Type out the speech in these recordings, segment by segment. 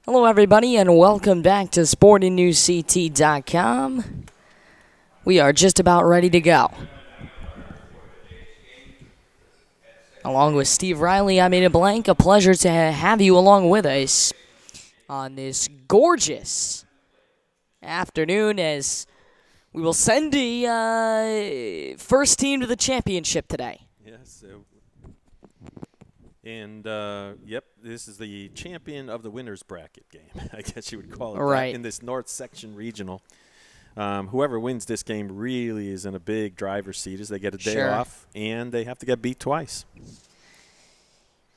Hello, everybody, and welcome back to SportingNewsCT.com. We are just about ready to go. Along with Steve Riley, I'm Ada Blank. A pleasure to have you along with us on this gorgeous afternoon as we will send the first team to the championship today. Yes. Yep, this is the champion of the winner's bracket game, I guess you would call it right. that, in this North Section Regional. Whoever wins this game really is in a big driver's seat as they get a day off, and they have to get beat twice.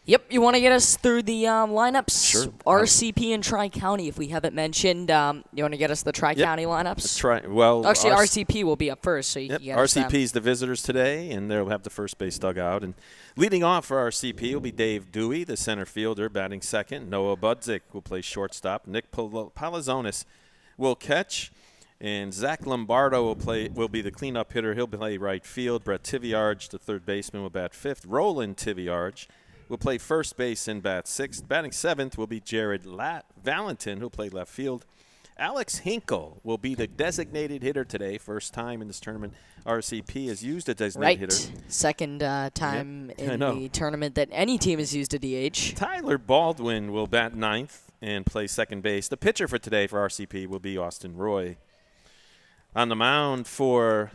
Yep, you want to get us through the lineups? Sure. RCP and Tri-County, if we haven't mentioned. You want to get us the Tri-County lineups? Actually, RCP will be up first, so you can get us them. RCP's the visitors today, and they'll have the first base dugout. And leading off for RCP will be Dave Dewey, the center fielder, batting second. Noah Budzik will play shortstop. Nick Palazonis will catch. And Zach Lombardo will be the cleanup hitter. He'll play right field. Brett Tiviarge, the third baseman, will bat fifth. Roland Tiviarge will play first base and bat sixth. Batting seventh will be Jared Valentin, who'll play left field. Alex Hinkle will be the designated hitter today. First time in this tournament RCP has used a designated hitter. Second time in the tournament that any team has used a DH. Tyler Baldwin will bat ninth and play second base. The pitcher for today for RCP will be Austin Roy. On the mound for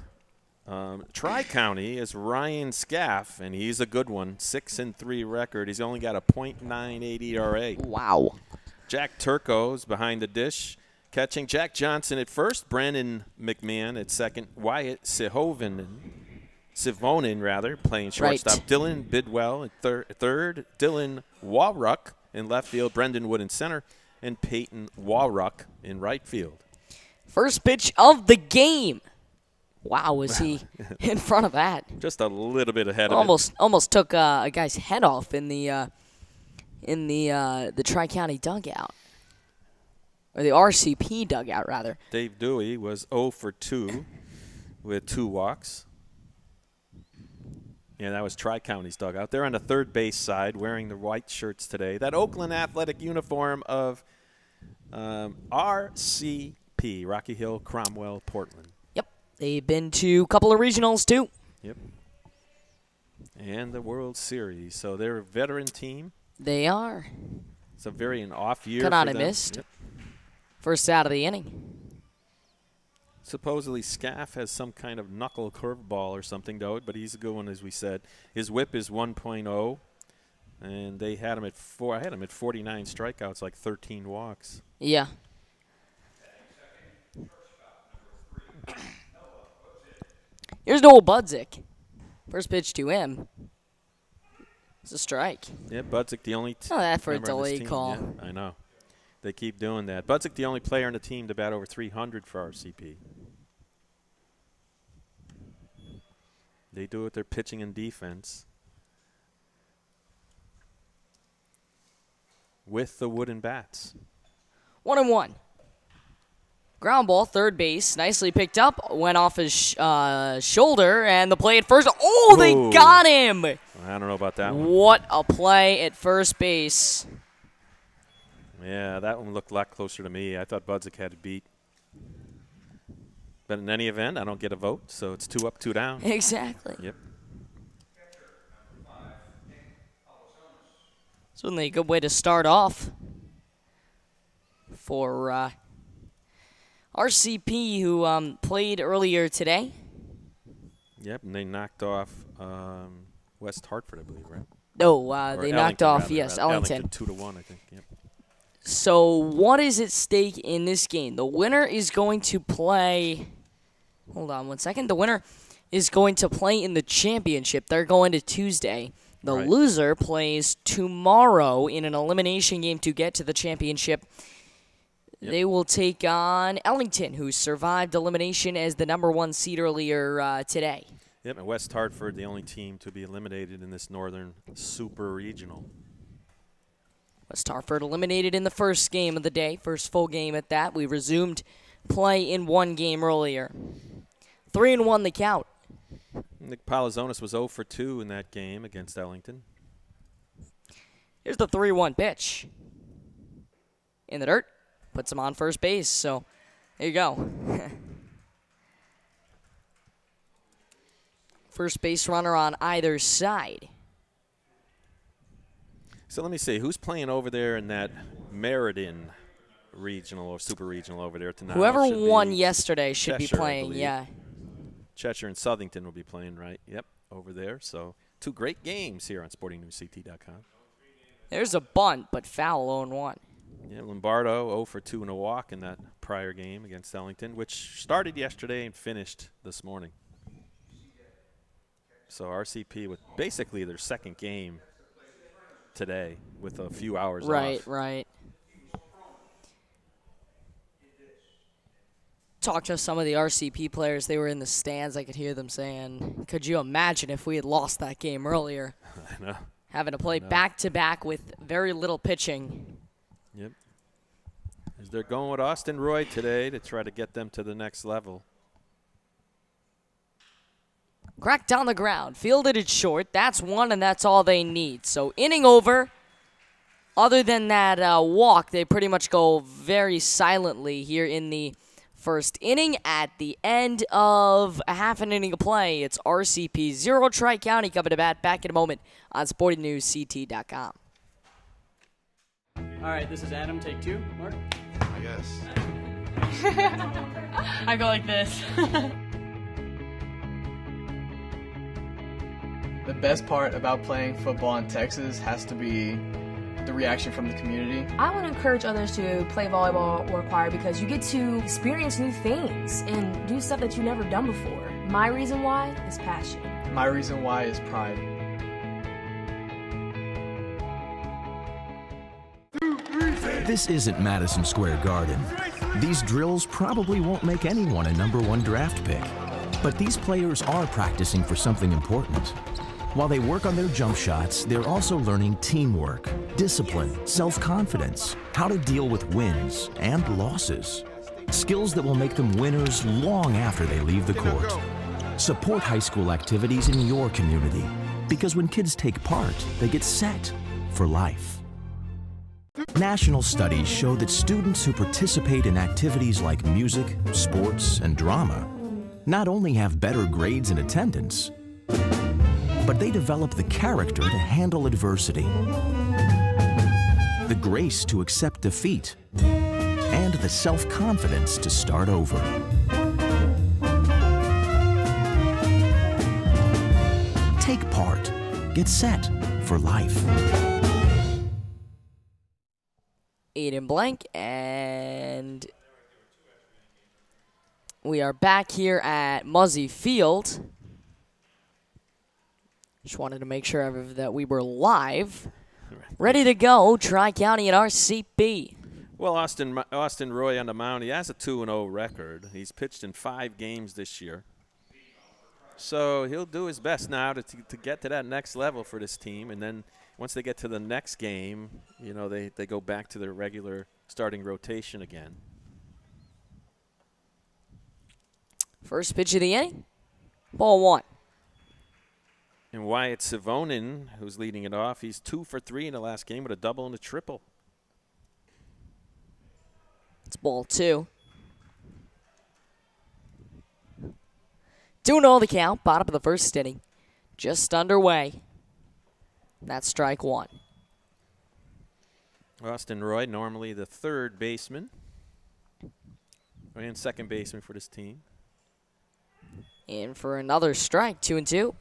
Tri-County is Ryan Scaff, and he's a good one. 6-3 record. He's only got a .98 ERA. Wow. Jack Turco's behind the dish. Catching Jack Johnson at first, Brandon McMahon at second, Wyatt Sivonin playing shortstop. Right. Dylan Bidwell at third, Dylan Walruck in left field, Brendan Wood in center, and Peyton Walruck in right field. First pitch of the game. Wow, was he in front of that? Just a little bit ahead of it. Almost took a guy's head off in the Tri-County dugout. Or the RCP dugout, rather. Dave Dewey was 0 for 2 with 2 walks. Yeah, that was Tri-County's dugout. They're on the third base side wearing the white shirts today. That Oakland athletic uniform of RCP, Rocky Hill, Cromwell, Portland. Yep. They've been to a couple of regionals, too. Yep. And the World Series. So they're a veteran team. They are. It's a very off year Cut for on them. and missed. Yep. First out of the inning. Supposedly Scaff has some kind of knuckle curveball or something, though, but he's a good one, as we said. His whip is 1.0, and they had him at 4. I had him at 49 strikeouts, like 13 walks. Yeah. Here's Noah Budzik. First pitch to him. It's a strike. Yeah, Budzik the only that for a member on this delayed team. call. Yeah, I know. They keep doing that. Budzik the only player on the team to bat over 300 for RCP. They do it with their pitching and defense. With the wooden bats. 1-1. Ground ball, third base, nicely picked up, went off his shoulder, and the play at first. Oh, they got him! I don't know about that one. What a play at first base. Yeah, that one looked a lot closer to me. I thought Budzik had it beat. But in any event, I don't get a vote, so it's 2 up, 2 down. Exactly. Yep. Certainly a good way to start off for RCP, who played earlier today. Yep, and they knocked off West Hartford, I believe, right? No, they knocked off, Ellington. 2-1, I think. Yep. So what is at stake in this game? The winner is going to play. Hold on one second. The winner is going to play in the championship. They're going to Tuesday. The loser plays tomorrow in an elimination game to get to the championship. Yep. They will take on Ellington, who survived elimination as the #1 seed earlier today. Yep, and West Hartford, the only team to be eliminated in this Northern Super Regional. West Hartford eliminated in the first game of the day, first full game at that. We resumed play in one game earlier. 3-1 the count. Nick Palazonis was 0 for 2 in that game against Ellington. Here's the 3-1 pitch. in the dirt, puts him on first base. So there you go. First base runner on either side. So let me see, who's playing over there in that Meriden regional or super regional over there tonight? Whoever won yesterday should Cheshire, be playing, yeah. Cheshire and Southington will be playing, right? Yep, over there. So 2 great games here on SportingNewsCT.com. There's a bunt, but foul 0-1. Yeah, Lombardo 0 for 2 in a walk in that prior game against Ellington, which started yesterday and finished this morning. So RCP with basically their second game today with a few hours off. Right. Talked to some of the RCP players. They were in the stands. I could hear them saying, could you imagine if we had lost that game earlier? I know. Having to play back-to-back with very little pitching. Yep. As they're going with Austin Roy today to try to get them to the next level. Cracked on the ground, fielded it short. That's one, and that's all they need. So inning over. Other than that walk, they pretty much go very silently here in the first inning. At the end of a half an inning of play, it's RCP 0, Tri-County coming to bat. Back in a moment on SportingNewsCT.com. All right, this is Adam. Take 2. Mark? I guess. I go like this. The best part about playing football in Texas has to be the reaction from the community. I want to encourage others to play volleyball or choir because you get to experience new things and do stuff that you've never done before. My reason why is passion. My reason why is pride. This isn't Madison Square Garden. These drills probably won't make anyone a #1 draft pick. But these players are practicing for something important. While they work on their jump shots, they're also learning teamwork, discipline, self-confidence, how to deal with wins and losses. Skills that will make them winners long after they leave the court. Support high school activities in your community, because when kids take part, they get set for life. National studies show that students who participate in activities like music, sports, and drama not only have better grades and attendance, but they develop the character to handle adversity, the grace to accept defeat, and the self-confidence to start over. Take part. Get set for life. Aiden Blank, and we are back here at Muzzy Field. Just wanted to make sure that we were live. Ready to go, Tri-County and RCP. Well, Austin Roy on the mound, he has a 2-0 record. He's pitched in 5 games this year. So he'll do his best now to get to that next level for this team. And then once they get to the next game, you know, they go back to their regular starting rotation again. First pitch of the inning, ball 1. And Wyatt Savonin, who's leading it off, he's 2 for 3 in the last game with a double and a triple. It's ball 2. 2-0 the count, bottom of the first inning. Just underway. That's strike 1. Austin Roy, normally the third baseman and second baseman for this team. In for another strike, 2-2.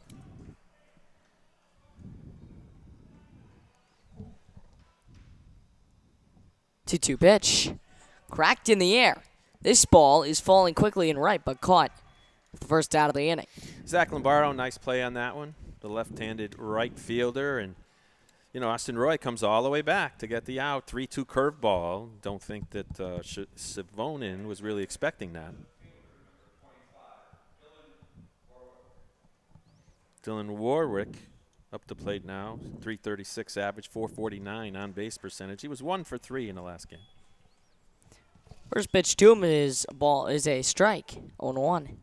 2-2 pitch. Cracked in the air. This ball is falling quickly and right, but caught the first out of the inning. Zach Lombardo, nice play on that one. The left-handed right fielder. And, you know, Austin Roy comes all the way back to get the out. 3-2 curveball. Don't think that Savonin was really expecting that. Dylan Warwick up the plate now. 336 average, 449 on base percentage. He was 1 for 3 in the last game. First pitch to him is a strike, 0-1.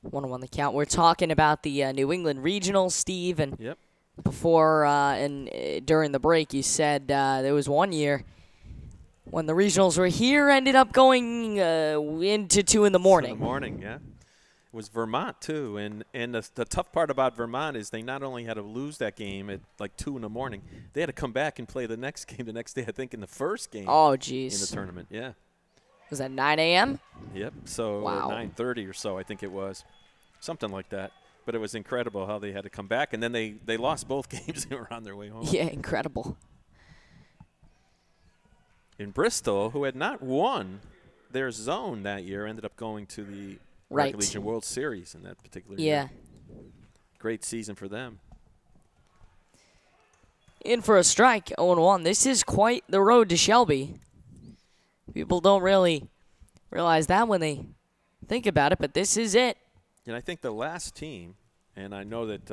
1-1 the count. We're talking about the New England Regional, Steve, and before and during the break, you said there was one year when the regionals were here, ended up going into 2 in the morning. 2 in the morning, yeah. It was Vermont, too. And the tough part about Vermont is they not only had to lose that game at like 2 in the morning, they had to come back and play the next game the next day, I think, in the first game Oh, jeez. in the tournament. Yeah. Was that 9 a.m.? Yep. So Wow. 9:30 or so, I think it was. Something like that. But it was incredible how they had to come back. And then they lost both games and were on their way home. Yeah, incredible. In Bristol, who had not won their zone that year, ended up going to the Right. American Legion World Series in that particular Yeah. year. Great season for them. In for a strike, 0-1. This is quite the road to Shelby. People don't really realize that when they think about it, but this is it. And I think the last team, and I know that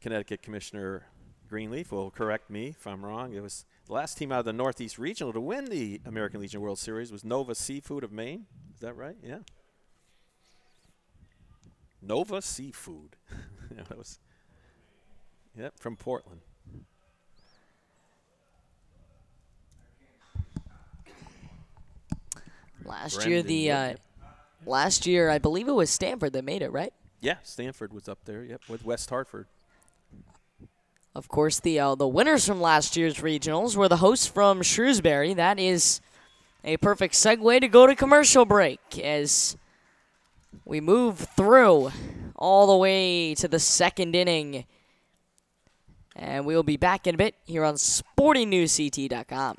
Connecticut Commissioner Greenleaf will correct me if I'm wrong, it was the last team out of the Northeast Regional to win the American Legion World Series was Nova Seafood of Maine. Is that right? Yeah. Nova Seafood. Yeah, that was, yep, from Portland. Last year, I believe it was Stanford that made it, right? Yeah, Stanford was up there, yep, with West Hartford. Of course, the winners from last year's regionals were the hosts from Shrewsbury. That is a perfect segue to go to commercial break as we move through all the way to the second inning. And we'll be back in a bit here on SportingNewsCT.com.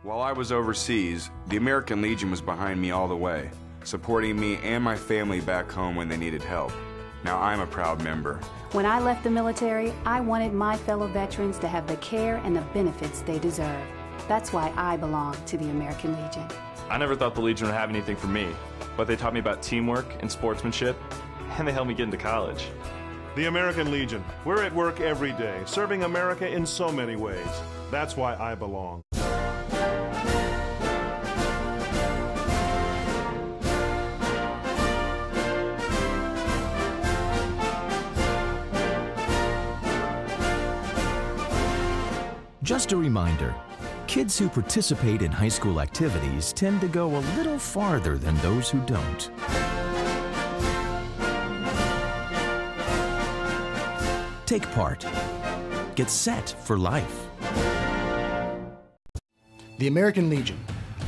While I was overseas, the American Legion was behind me all the way, supporting me and my family back home when they needed help. Now I'm a proud member. When I left the military, I wanted my fellow veterans to have the care and the benefits they deserve. That's why I belong to the American Legion. I never thought the Legion would have anything for me, but they taught me about teamwork and sportsmanship, and they helped me get into college. The American Legion. We're at work every day, serving America in so many ways. That's why I belong. Just a reminder, kids who participate in high school activities tend to go a little farther than those who don't. Take part. Get set for life. The American Legion.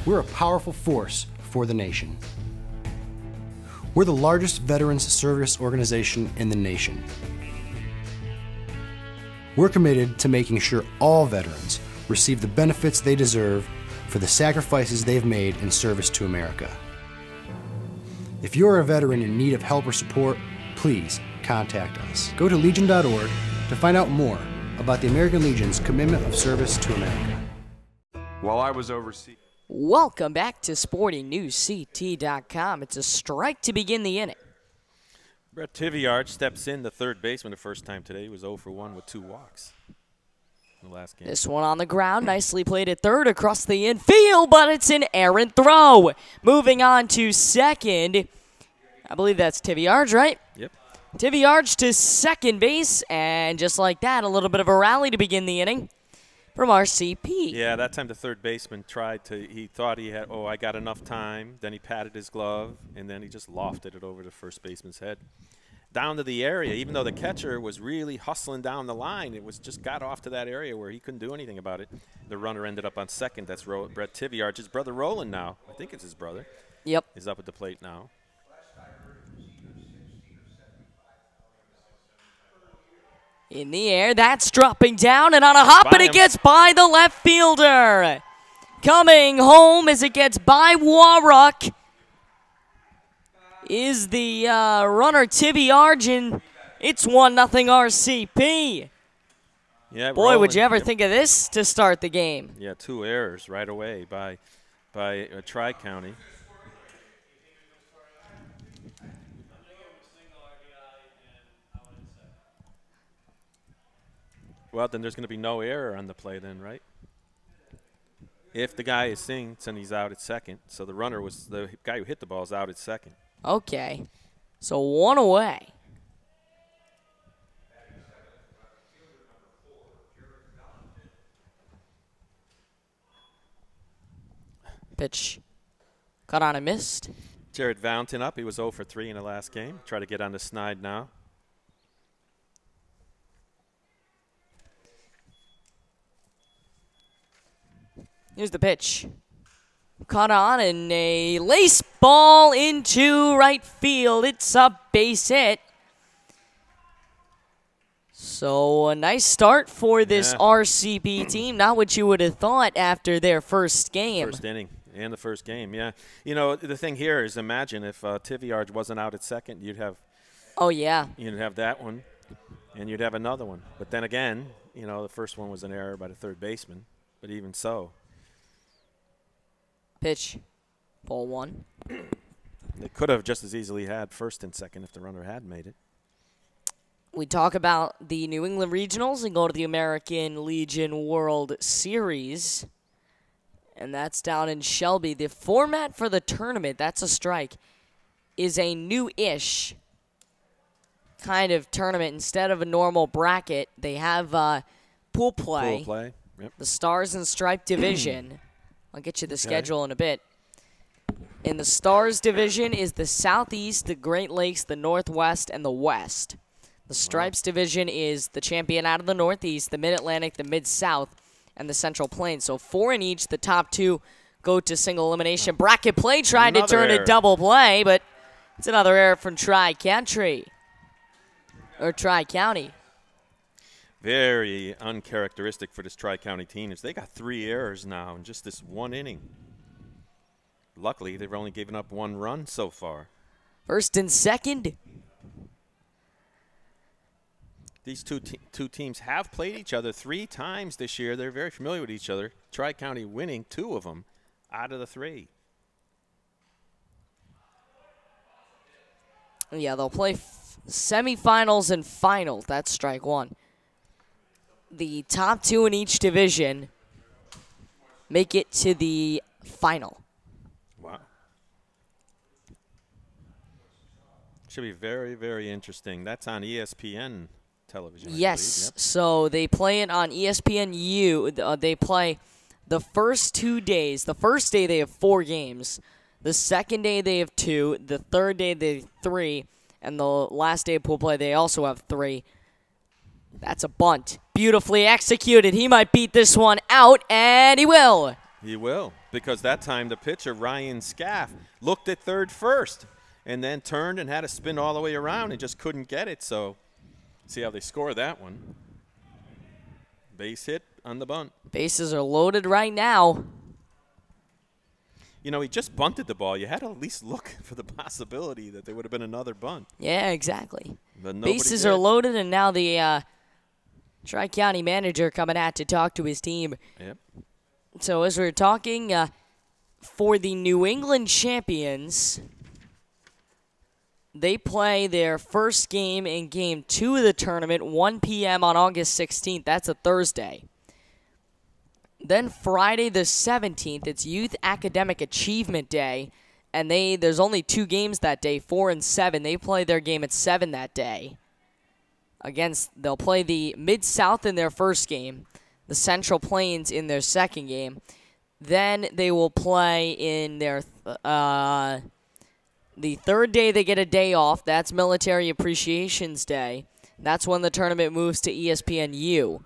We're a powerful force for the nation. We're the largest veterans service organization in the nation. We're committed to making sure all veterans receive the benefits they deserve for the sacrifices they've made in service to America. If you're a veteran in need of help or support, please contact us. Go to legion.org to find out more about the American Legion's commitment of service to America. While I was overseas... Welcome back to SportingNewsCT.com. It's a strike to begin the inning. Brett Tiviard steps in, the third baseman, the first time today. He was 0 for 1 with 2 walks in the last game. This one on the ground, nicely played at third across the infield, but it's an errant throw. Moving on to second. I believe that's Tiviard, right? Yep. Tiviard to second base, and just like that, a little bit of a rally to begin the inning from RCP. Yeah, that time the third baseman he thought he had, I got enough time. Then he patted his glove, and then he just lofted it over the first baseman's head. Down to the area, even though the catcher was really hustling down the line, it was just got off to that area where he couldn't do anything about it. The runner ended up on second. That's Brett Tiviard. His brother Roland now. I think it's his brother. Yep. Is up at the plate now. In the air, that's dropping down, and on a hop, and it gets by the left fielder. Coming home as it gets by Warrock is the runner Tiviard, and it's 1-0 RCP. Yeah, Boy, Roland, would you ever think of this to start the game? Yeah, 2 errors right away by Tri-County. Well, then there's going to be no error on the play then, right? If the guy is sinks and he's out at second. So the runner was the guy who hit the ball is out at second. Okay. So 1 away. Pitch caught on and missed. Jared Valentin up. He was 0 for 3 in the last game. Try to get on the snide now. Here's the pitch. Caught on and a lace ball into right field. It's a base hit. So a nice start for this RCP team. Not what you would have thought after their first game. First inning and the first game, yeah. You know, the thing here is, imagine if Tiviarge wasn't out at second, you'd have. Oh, yeah. You'd have that one, and you'd have another one. But then again, you know, the first one was an error by the third baseman. But even so. Pitch. Ball 1. They could have just as easily had first and second if the runner had made it. We talk about the New England Regionals and go to the American Legion World Series. And that's down in Shelby. The format for the tournament, that's a strike, is a new-ish kind of tournament. Instead of a normal bracket, they have pool play. Pool play, yep. The Stars and Stripe division. I'll get you the schedule in a bit. In the Stars division is the Southeast, the Great Lakes, the Northwest, and the West. The Stripes division is the champion out of the Northeast, the Mid-Atlantic, the Mid-South, and the Central Plains. So 4 in each. The top 2 go to single elimination. Bracket play tried to turn a double play, but it's another error from Tri-County. Or Tri-County. Very uncharacteristic for this Tri-County team is they got 3 errors now in just this one inning. Luckily, they've only given up 1 run so far. First and second. These two teams have played each other 3 times this year. They're very familiar with each other. Tri-County winning 2 of them out of the 3. Yeah, they'll play semifinals and finals. That's strike 1. The top 2 in each division make it to the final. Wow. Should be very, very interesting. That's on ESPN television. Yes, so they play it on ESPNU. They play the first 2 days. The first day they have 4 games. The second day they have 2. The third day they have 3. And the last day of pool play they also have 3. That's a bunt. Beautifully executed. He might beat this one out, and he will. He will, because that time the pitcher, Ryan Scaff, looked at third first and then turned and had to spin all the way around and just couldn't get it. So see how they score that one. Base hit on the bunt. Bases are loaded right now. You know, he just bunted the ball. You had to at least look for the possibility that there would have been another bunt. Yeah, exactly. But bases are loaded, and now the Tri-County manager coming out to talk to his team. Yep. So as we're talking, for the New England champions, they play their first game in Game 2 of the tournament, 1 p.m. on August 16th. That's a Thursday. Then Friday the 17th, it's Youth Academic Achievement Day, and there's only 2 games that day, 4 and 7. They play their game at 7 that day. They'll play the Mid-South in their first game, the Central Plains in their second game. Then they will play in their the third day. They get a day off. That's Military Appreciations Day. That's when the tournament moves to ESPNU.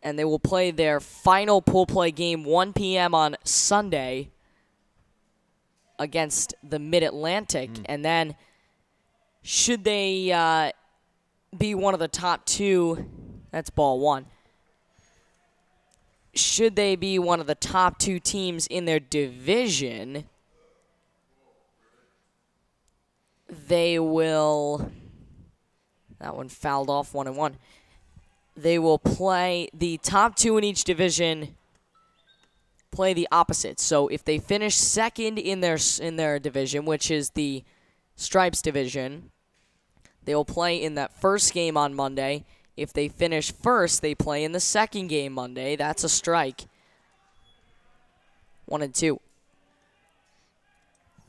And they will play their final pool play game 1 p.m. on Sunday against the Mid-Atlantic. And then should they be one of the top 2, that's ball 1. Should they be one of the top 2 teams in their division, they will, that one fouled off 1-1. They will play the top 2 in each division, play the opposite. So if they finish second in their division, which is the Stripes division, they will play in that first game on Monday. If they finish first, they play in the second game Monday. That's a strike. 1 and 2.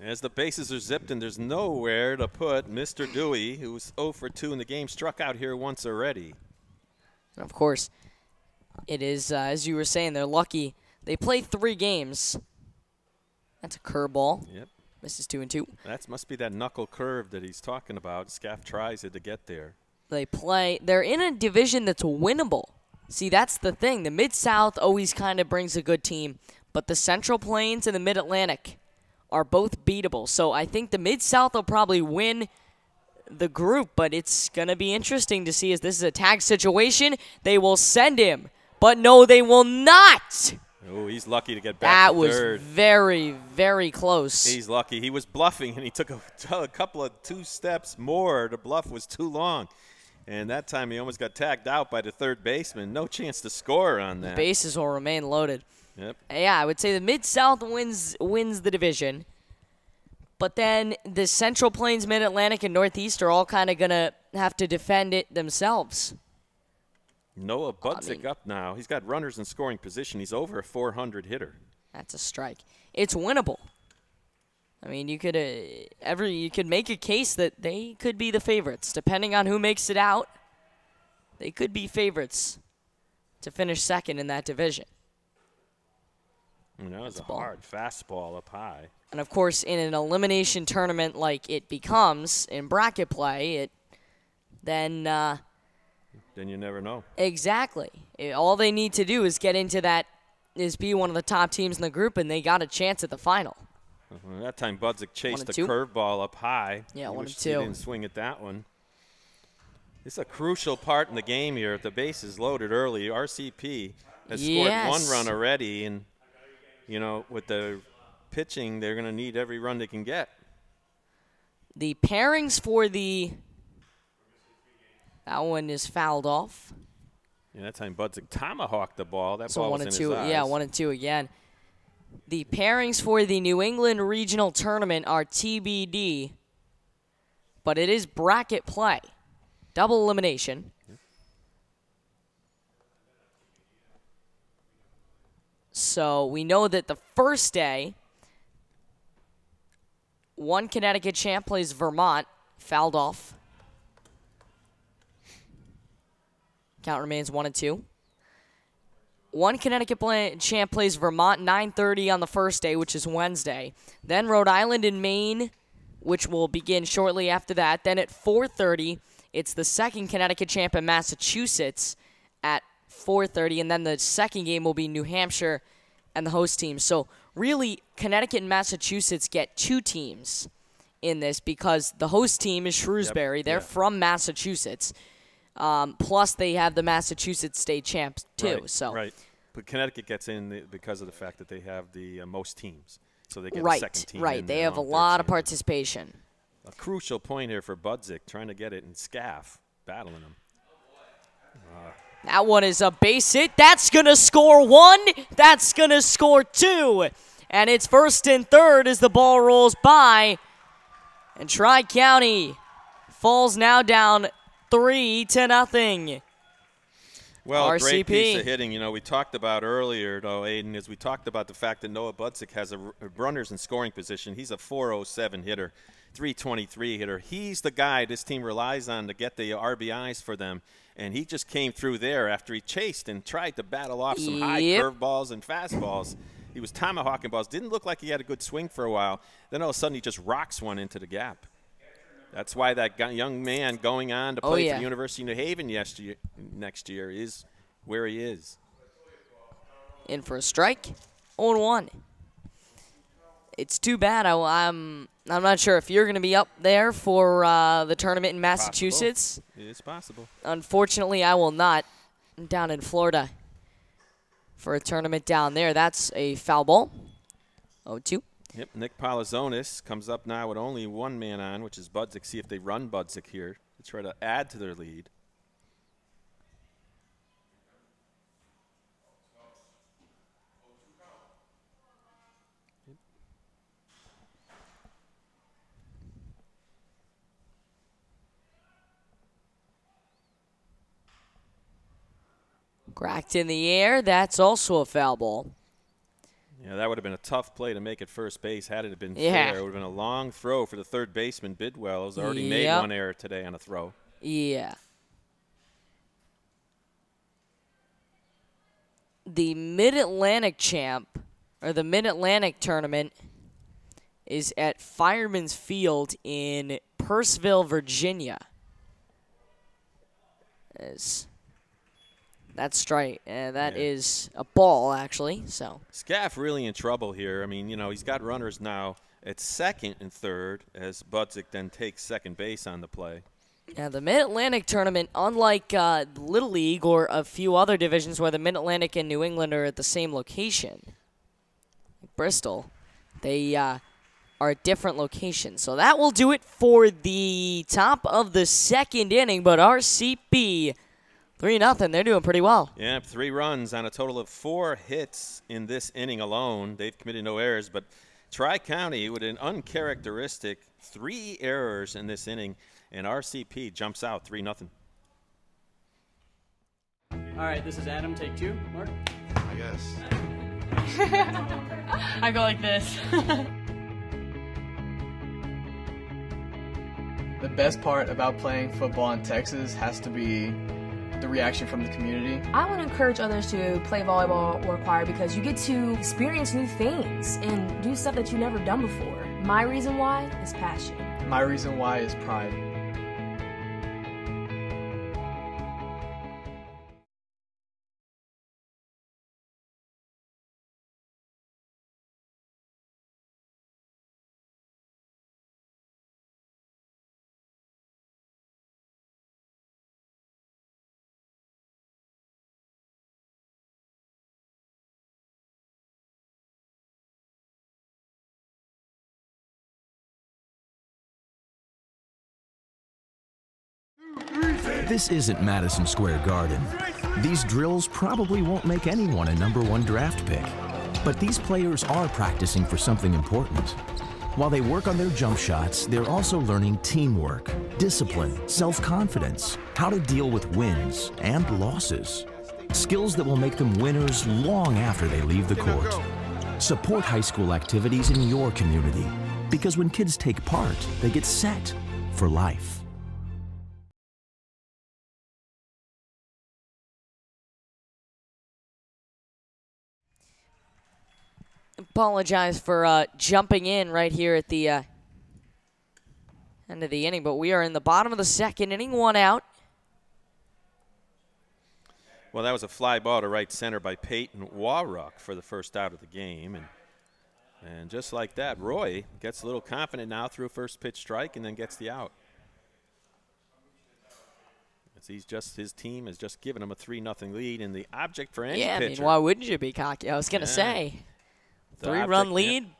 As the bases are zipped and there's nowhere to put Mr. Dewey, who's 0 for 2 in the game, struck out here once already. Of course, it is, as you were saying, they're lucky They play 3 games. That's a curveball. Yep. Misses 2-2. That must be that knuckle curve that he's talking about. Scaff tries it to get there. They're in a division that's winnable. See, that's the thing. The Mid-South always kind of brings a good team, but the Central Plains and the Mid-Atlantic are both beatable. So I think the Mid-South will probably win the group, but it's going to be interesting to see as this is a tag situation. They will send him, but no, they will not. Oh, he's lucky to get back to third. That was very, very close. He's lucky. He was bluffing, and he took a couple of 2 steps more. The bluff was too long. And that time he almost got tagged out by the third baseman. No chance to score on that. The bases will remain loaded. Yep. Yeah, I would say the Mid-South wins the division. But then the Central Plains, Mid-Atlantic, and Northeast are all kind of going to have to defend it themselves. Noah Budzik up now. He's got runners in scoring position. He's over a 400 hitter. That's a strike. It's winnable. I mean, you could make a case that they could be the favorites. Depending on who makes it out, they could be favorites to finish second in that division. That was a hard fastball up high. And, of course, in an elimination tournament like it becomes in bracket play, then you never know. Exactly. All they need to do is get into that, is be one of the top teams in the group, and they got a chance at the final. That time Budzik chased a curveball up high. Yeah, 1-2. He didn't swing at that one. It's a crucial part in the game here. If the base is loaded early, RCP has scored 1 run already, and with the pitching, they're going to need every run they can get. The pairings for that one is fouled off. Yeah, that time Budzik tomahawked the ball. That ball was in his eyes. Yeah, 1-2 again. The pairings for the New England Regional Tournament are TBD, but it is bracket play. Double elimination. So we know that the first day, one Connecticut champ plays Vermont, fouled off. Count remains 1-2. One Connecticut champ plays Vermont 9:30 on the first day, which is Wednesday. Then Rhode Island and Maine, which will begin shortly after that. Then at 4:30, it's the second Connecticut champ in Massachusetts at 4:30, and then the second game will be New Hampshire and the host team. So really, Connecticut and Massachusetts get 2 teams in this because the host team is Shrewsbury. They're from Massachusetts. Plus, they have the Massachusetts state champs, too. Right. But Connecticut gets in because of the fact that they have the most teams. So they get a second team. Right. They have a lot of participation. A crucial point here for Budzik, trying to get it in Scaff, battling him. That one is a base hit. That's going to score 1. That's going to score 2. And it's first and third as the ball rolls by. And Tri-County falls now down 3-0. Well, RCP. Great piece of hitting. We talked about earlier, though, Aiden, as we talked about the fact that Noah Budzik has runners in scoring position. He's a 407 hitter, 323 hitter. He's the guy this team relies on to get the RBIs for them. And he just came through there after he chased and tried to battle off some high curveballs and fastballs. He was tomahawking balls. Didn't look like he had a good swing for a while. Then all of a sudden he just rocks one into the gap. That's why that young man going on to play for the University of New Haven next year is where he is. In for a strike, 0-1. It's too bad. I'm not sure if you're going to be up there for the tournament in Massachusetts. It's possible. Unfortunately, I will not. I'm down in Florida for a tournament down there. That's a foul ball. 0-2. Yep, Nick Palazonis comes up now with only 1 man on, which is Budzik. See if they run Budzik here to try to add to their lead. Cracked in the air. That's also a foul ball. Yeah, that would have been a tough play to make at first base had it been fair. It would have been a long throw for the third baseman, Bidwell, who's already made 1 error today on a throw. Yeah. the Mid-Atlantic champ, or the Mid-Atlantic tournament, is at Fireman's Field in Purcellville, Virginia. That's right, and that is a ball, actually. So Scaff really in trouble here. I mean, he's got runners now at second and third as Budzik then takes second base on the play. Yeah, the Mid-Atlantic tournament, unlike Little League or a few other divisions where the Mid-Atlantic and New England are at the same location, Bristol, they are at different locations. So that will do it for the top of the second inning, but RCP 3-0. They're doing pretty well. Yeah, 3 runs on a total of 4 hits in this inning alone. They've committed no errors, but Tri-County with an uncharacteristic 3 errors in this inning, and RCP jumps out 3-0. All right, this is Adam. Take 2. Mark? I guess. I go like this. The best part about playing football in Texas has to be the reaction from the community. I want to encourage others to play volleyball or choir because you get to experience new things and do stuff that you've never done before. My reason why is passion. My reason why is pride. This isn't Madison Square Garden. These drills probably won't make anyone a #1 draft pick. But these players are practicing for something important. While they work on their jump shots, they're also learning teamwork, discipline, self-confidence, how to deal with wins and losses. Skills that will make them winners long after they leave the court. Support high school activities in your community, because when kids take part, they get set for life. Apologize for jumping in right here at the end of the inning, but we are in the bottom of the second inning, 1 out. Well, that was a fly ball to right center by Peyton Warrock for the first out of the game. And just like that, Roy gets a little confident now through a first pitch strike and then gets the out. As his team has just given him a 3-0 lead, and the object for any pitcher. Yeah, I mean, why wouldn't you be cocky? I was going to say. 3-run lead,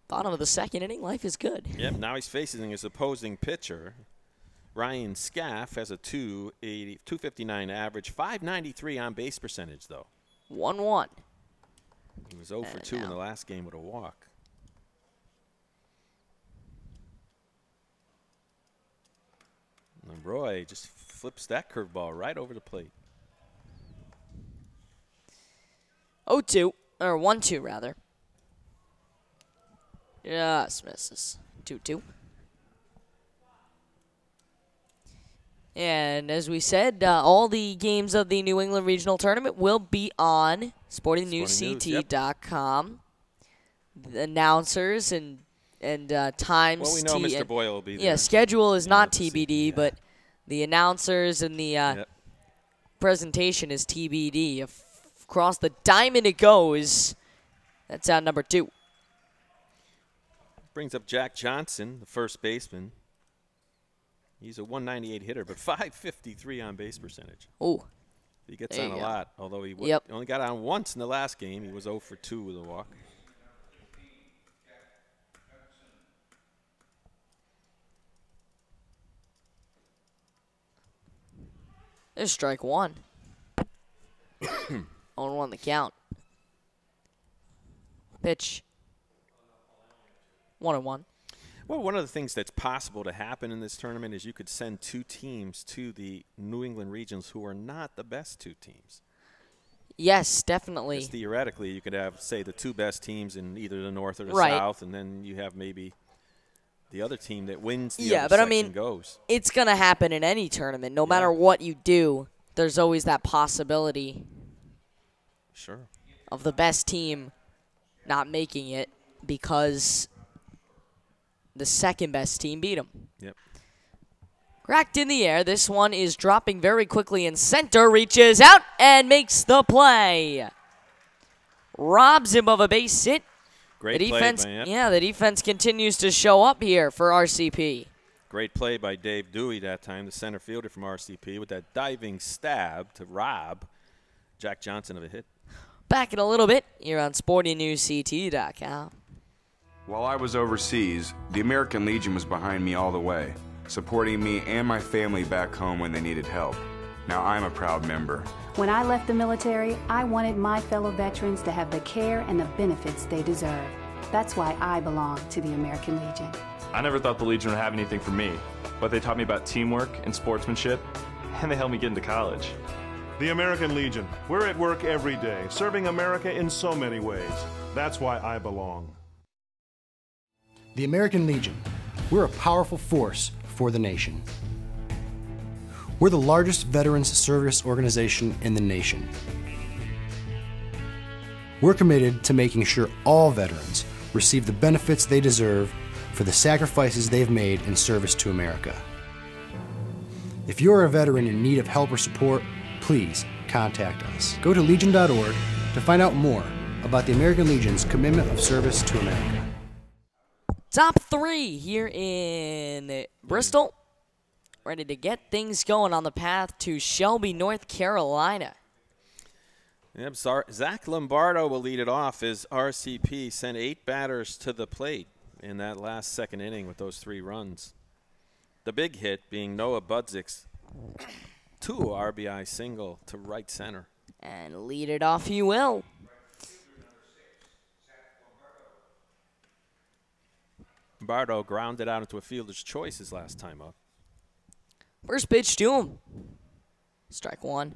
bottom of the second inning, life is good. Yep, now he's facing his opposing pitcher. Ryan Scaff has a 259 average, 593 on base percentage, though. 1-1. He was 0 for 2 in the last game with a walk. And Roy just flips that curveball right over the plate. 0-2, or 1-2 rather. Just misses. 2-2. And as we said, all the games of the New England Regional Tournament will be on SportingNewsCT.com. The announcers and times. Well, we know Mr. Boyle will be there. Yeah, schedule is not TBD, but the announcers and the presentation is TBD. Across the diamond it goes. That's out number 2. Brings up Jack Johnson, the first baseman. He's a 198 hitter, but 553 on base percentage. Oh. He gets on a lot, although he only got on once in the last game. He was 0 for 2 with a walk. There's strike 1. 0-1 the count. Pitch. 1-1. Well, one of the things that's possible to happen in this tournament is you could send 2 teams to the New England regions who are not the best 2 teams. Yes, definitely. Just theoretically, you could have, say, the 2 best teams in either the North or the Right. South, and then you have maybe the other team that wins the yeah, other but section I mean, goes. It's going to happen in any tournament. No matter what you do, there's always that possibility. Sure. of the best team not making it because the second best team beat them. Yep. Cracked in the air. This one is dropping very quickly, and center reaches out and makes the play. Robs him of a base hit. Great the defense, play, man. yeah, the defense continues to show up here for RCP. Great play by Dave Dewey that time, the center fielder from RCP, with that diving stab to rob Jack Johnson of a hit. Back in a little bit here on SportingNewsCT.com. While I was overseas, the American Legion was behind me all the way, supporting me and my family back home when they needed help. Now I'm a proud member. When I left the military, I wanted my fellow veterans to have the care and the benefits they deserve. That's why I belong to the American Legion. I never thought the Legion would have anything for me, but they taught me about teamwork and sportsmanship, and they helped me get into college. The American Legion. We're at work every day, serving America in so many ways. That's why I belong. The American Legion. We're a powerful force for the nation. We're the largest veterans service organization in the nation. We're committed to making sure all veterans receive the benefits they deserve for the sacrifices they've made in service to America. If you're a veteran in need of help or support, please contact us. Go to legion.org to find out more about the American Legion's commitment of service to America. Top 3 here in Bristol. Ready to get things going on the path to Shelby, North Carolina. Yep, Zach Lombardo will lead it off as RCP sent 8 batters to the plate in that last second inning with those 3 runs. The big hit being Noah Budzik's 2 RBI single to right center. And lead it off you will. Lombardo grounded out into a fielder's choice his last time up. First pitch to him. Strike 1.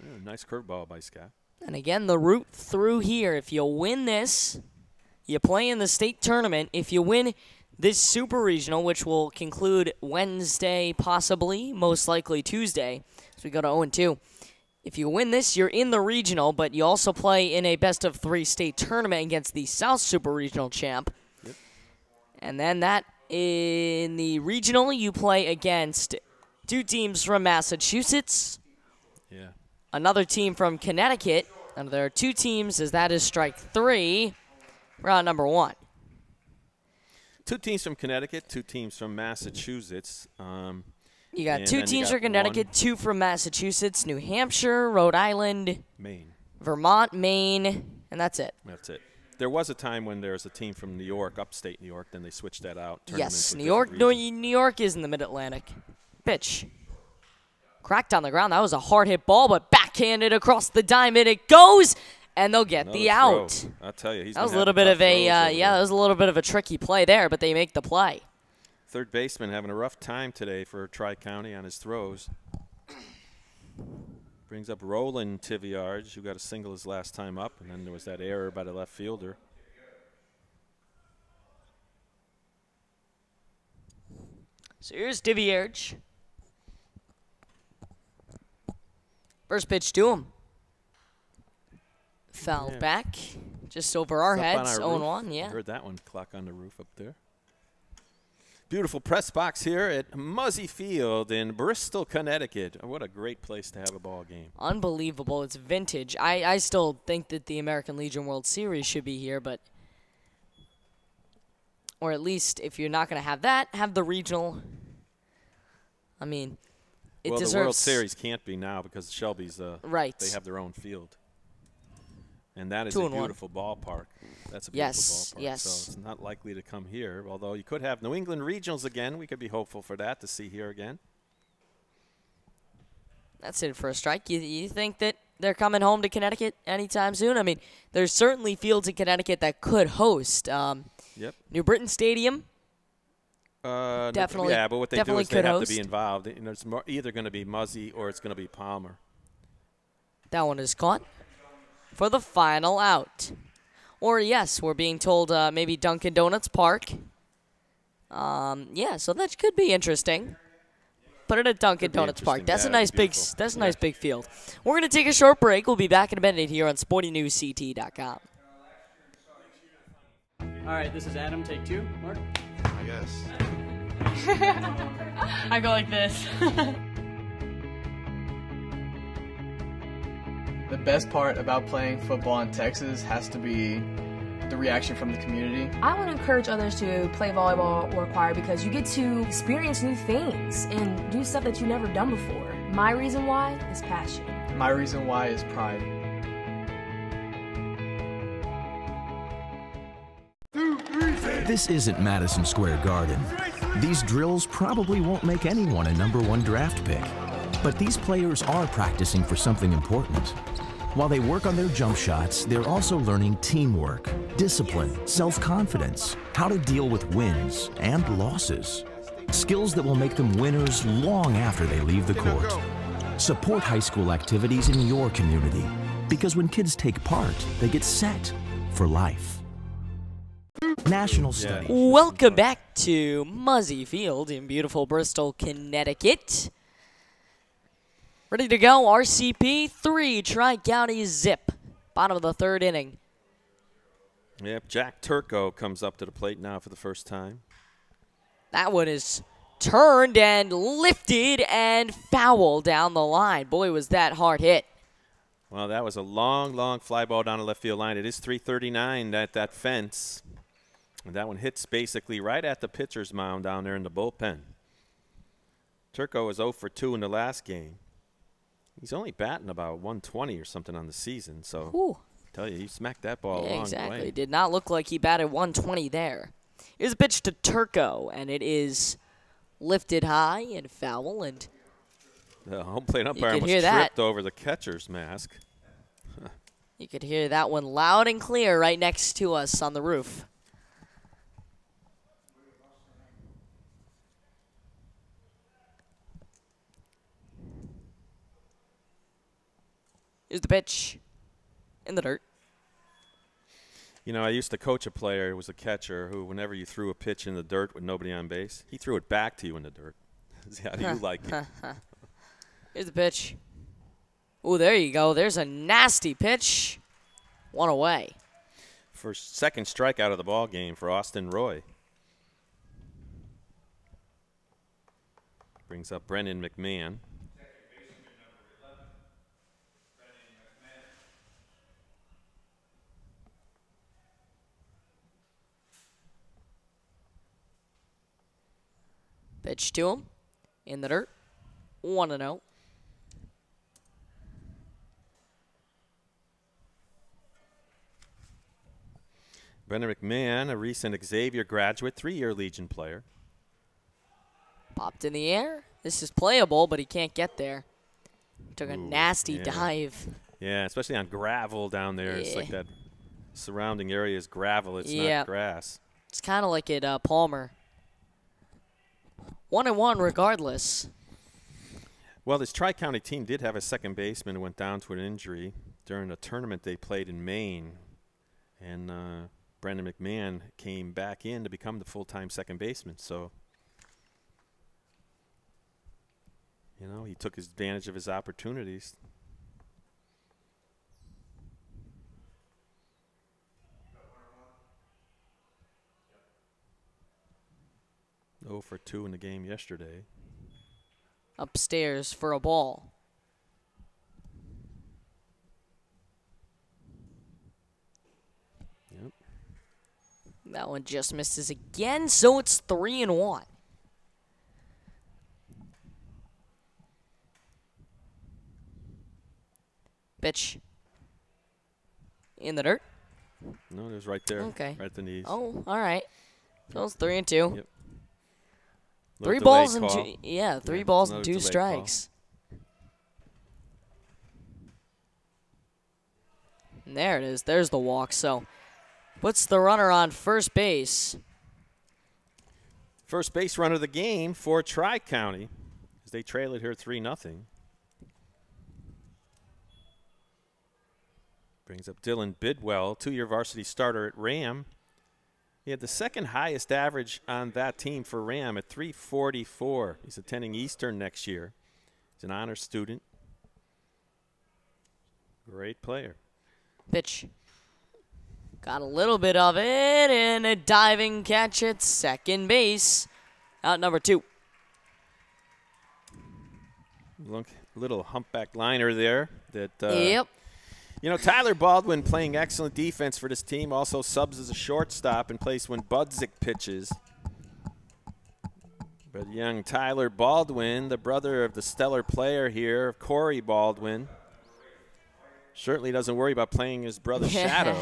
Yeah, nice curveball by Scott. And again, the route through here. If you win this, you play in the state tournament. If you win this super regional, which will conclude Wednesday, possibly, most likely Tuesday, so we go to 0-2. If you win this, you're in the regional, but you also play in a best-of-3 state tournament against the South Super Regional champ. Yep. And then that in the regional, you play against 2 teams from Massachusetts. Yeah. Another team from Connecticut. And there are 2 teams, as that is strike 3. Round number 1. 2 teams from Connecticut, 2 teams from Massachusetts. You got 2 teams from Connecticut, 2 from Massachusetts, New Hampshire, Rhode Island, Maine, Vermont, Maine, and that's it. That's it. There was a time when there was a team from New York, upstate New York, then they switched that out. Yes, New York is in the Mid-Atlantic. Pitch. Cracked on the ground. That was a hard hit ball, but backhanded across the diamond. It goes, and they'll get the out. I'll tell you, that was a little bit of a that was a little bit of a tricky play there, but they make the play. Third baseman having a rough time today for Tri-County on his throws. Brings up Roland Tiviarge, who got a single his last time up, and then there was that error by the left fielder. So here's Tiviarge. First pitch to him. Fouled back, just over our heads, 0-1, yeah. Heard that one clock on the roof up there. Beautiful press box here at Muzzy Field in Bristol, Connecticut. What a great place to have a ball game. Unbelievable. It's vintage. I still think that the American Legion World Series should be here, but or at least if you're not going to have that, have the regional. I mean, it deserves. The World Series can't be now because Shelby's right. They have their own field. And that is a beautiful ballpark. That's a beautiful ballpark. Yes. So it's not likely to come here, although you could have New England Regionals again. We could be hopeful for that to see here again. That's it for a strike. You think that they're coming home to Connecticut anytime soon? I mean, there's certainly fields in Connecticut that could host. Yep. New Britain Stadium. Definitely. Yeah, but what they do is they have to be involved. You know, it's either going to be Muzzy or it's going to be Palmer. That one is caught for the final out. Or, yes, we're being told maybe Dunkin' Donuts Park. Yeah, so that could be interesting. put it at Dunkin' Donuts Park. That's a nice big. Beautiful. That's a nice big field. We're gonna take a short break. We'll be back in a minute here on SportingNewsCT.com. All right, this is Adam. Take 2. Mark. I guess. I go like this. The best part about playing football in Texas has to be the reaction from the community. I want to encourage others to play volleyball or choir because you get to experience new things and do stuff that you've never done before. My reason why is passion. My reason why is pride. This isn't Madison Square Garden. These drills probably won't make anyone a #1 draft pick. But these players are practicing for something important. While they work on their jump shots, they're also learning teamwork, discipline, self-confidence, how to deal with wins and losses. Skills that will make them winners long after they leave the court. Support high school activities in your community, because when kids take part, they get set for life. National study. Welcome back to Muzzy Field in beautiful Bristol, Connecticut. Ready to go, RCP 3, Tri-County zip. Bottom of the 3rd inning. Yep, Jack Turco comes up to the plate now for the first time. That one is turned and lifted and foul down the line. Boy, was that hard hit. Well, that was a long, long fly ball down the left field line. It is 339 at that fence. And that one hits basically right at the pitcher's mound down there in the bullpen. Turco was 0 for 2 in the last game. He's only batting about 120 or something on the season, so I tell you, he smacked that ball a long exactly. way. Did not look like he batted 120 there. Here's a pitch to Turco, and it is lifted high and foul, and the home plate umpire could almost hear that. tripped over the catcher's mask. You could hear that one loud and clear right next to us on the roof. Here's the pitch in the dirt. You know, I used to coach a player who was a catcher who, whenever you threw a pitch in the dirt with nobody on base, he threw it back to you in the dirt. How do you like it? Here's the pitch. Oh, there you go. There's a nasty pitch. One away. First, second strikeout of the ball game for Austin Roy. Brings up Brendan McMahon. Pitch to him in the dirt. 1-0. Brendan McMahon, a recent Xavier graduate, 3-year Legion player. Popped in the air. This is playable, but he can't get there. Took a nasty dive. Yeah, especially on gravel down there. It's like that surrounding area is gravel. It's not grass. It's kind of like at Palmer. 1-1 regardless. Well, this Tri-County team did have a second baseman who went down to an injury during a tournament they played in Maine. And Brendan McMahon came back in to become the full-time second baseman. So, you know, he took advantage of his opportunities. Oh for 2 in the game yesterday. Upstairs for a ball. Yep. That one just misses again, so it's 3-1. Pitch in the dirt. No, it was right there. Okay. Right at the knees. Oh, all right. So it's 3-2. Yep. 3 balls and 2. Yeah, 3 balls and 2 strikes. And there it is. There's the walk. So puts the runner on first base. First base runner of the game for Tri-County as they trail it here 3-0. Brings up Dylan Bidwell, 2-year varsity starter at Ram. He had the second highest average on that team for Ram at 344. He's attending Eastern next year. He's an honor student. Great player. Pitch. Got a little bit of it, and a diving catch at second base. Out number 2. Look, little humpback liner there. That yep. You know, Tyler Baldwin playing excellent defense for this team. Also subs as a shortstop in place when Budzik pitches. But young Tyler Baldwin, the brother of the stellar player here, Corey Baldwin, certainly doesn't worry about playing his brother's shadow.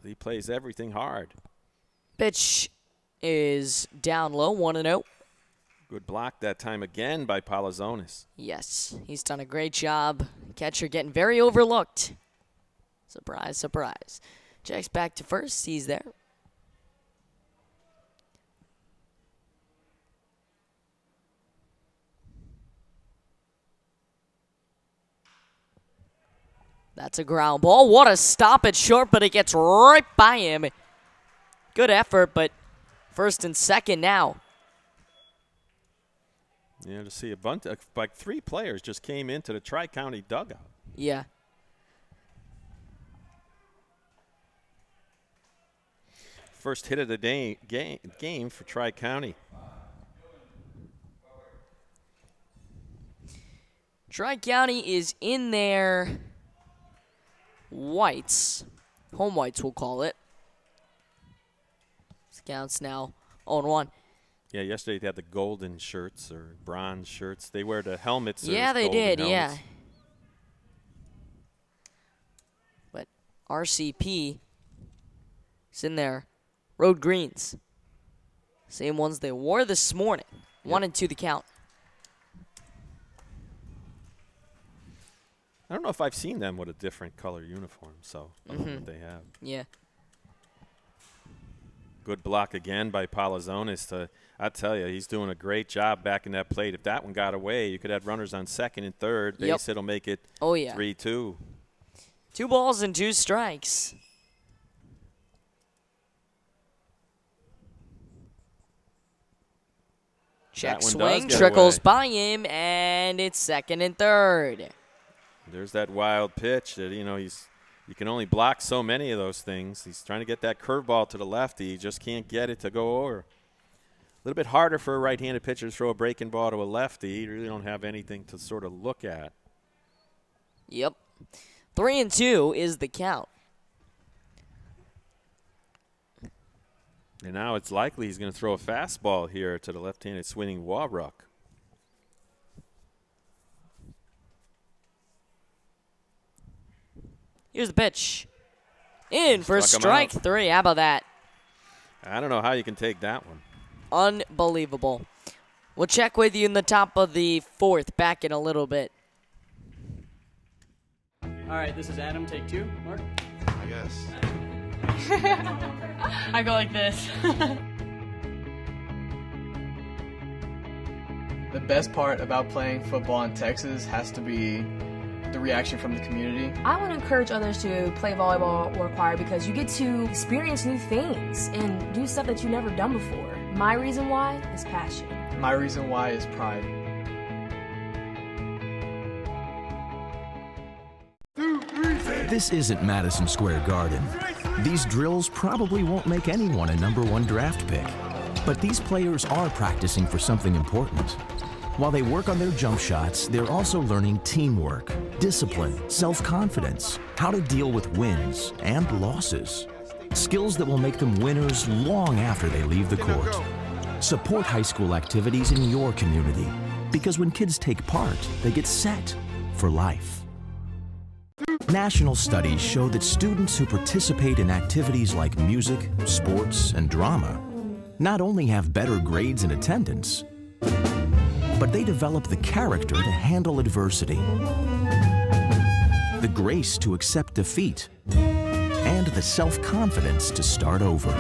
He plays everything hard. Pitch is down low, 1-0. Good block that time again by Palazonis. Yes, he's done a great job. Catcher getting very overlooked. Surprise, surprise. Checks back to first. He's there. That's a ground ball. What a stop at short, but it gets right by him. Good effort, but first and second now. Yeah, to see a bunch of, like 3 players just came into the Tri-County dugout. Yeah. First hit of the day, game for Tri-County. Tri-County is in their whites. Home whites, we'll call it. Scouts now 0-1. Yeah, yesterday they had the golden shirts or bronze shirts. They wear the helmets. Yeah, they did, helmets. yeah. But RCP is in their road greens. Same ones they wore this morning. Yep. 1-2 the count. I don't know if I've seen them with a different color uniform, so I don't know what they have. Yeah. Good block again by Palazonis. I tell you, he's doing a great job backing that plate. If that one got away, you could have runners on second and third. Base hit will make it 3-2. 2 balls and 2 strikes. Check swing, trickles by him, and it's second and third. There's that wild pitch that, you know, you can only block so many of those things. He's trying to get that curveball to the lefty. He just can't get it to go over. A little bit harder for a right-handed pitcher to throw a breaking ball to a lefty. You really don't have anything to sort of look at. Yep. 3-2 is the count. And now it's likely he's going to throw a fastball here to the left-handed swinging Warrock. Here's the pitch. In for strike 3. How about that? I don't know how you can take that one. Unbelievable. We'll check with you in the top of the 4th. Back in a little bit. All right, this is Adam. Take 2. Mark? I guess. I go like this. The best part about playing football in Texas has to be the reaction from the community. I want to encourage others to play volleyball or choir because you get to experience new things and do stuff that you've never done before. My reason why is passion. My reason why is pride. This isn't Madison Square Garden. These drills probably won't make anyone a #1 draft pick. But these players are practicing for something important. While they work on their jump shots, they're also learning teamwork, discipline, self-confidence, how to deal with wins and losses. Skills that will make them winners long after they leave the court. Support high school activities in your community, because when kids take part, they get set for life. National studies show that students who participate in activities like music, sports, and drama not only have better grades and attendance, but they develop the character to handle adversity, the grace to accept defeat, and the self-confidence to start over.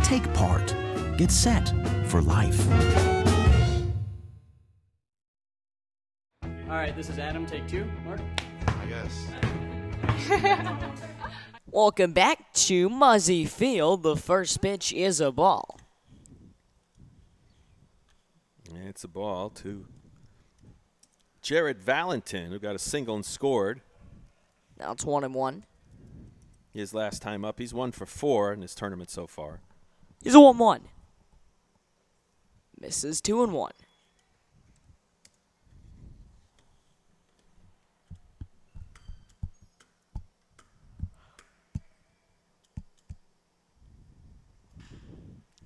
Take part. Get set for life. All right, this is Adam. Take 2. Mark? I guess. Welcome back to Muzzy Field. The first pitch is a ball. It's a ball to Jared Valentin, who got a single and scored. Now it's 1-1. His last time up, he's 1 for 4 in this tournament so far. He's a 1-1. Misses 2-1.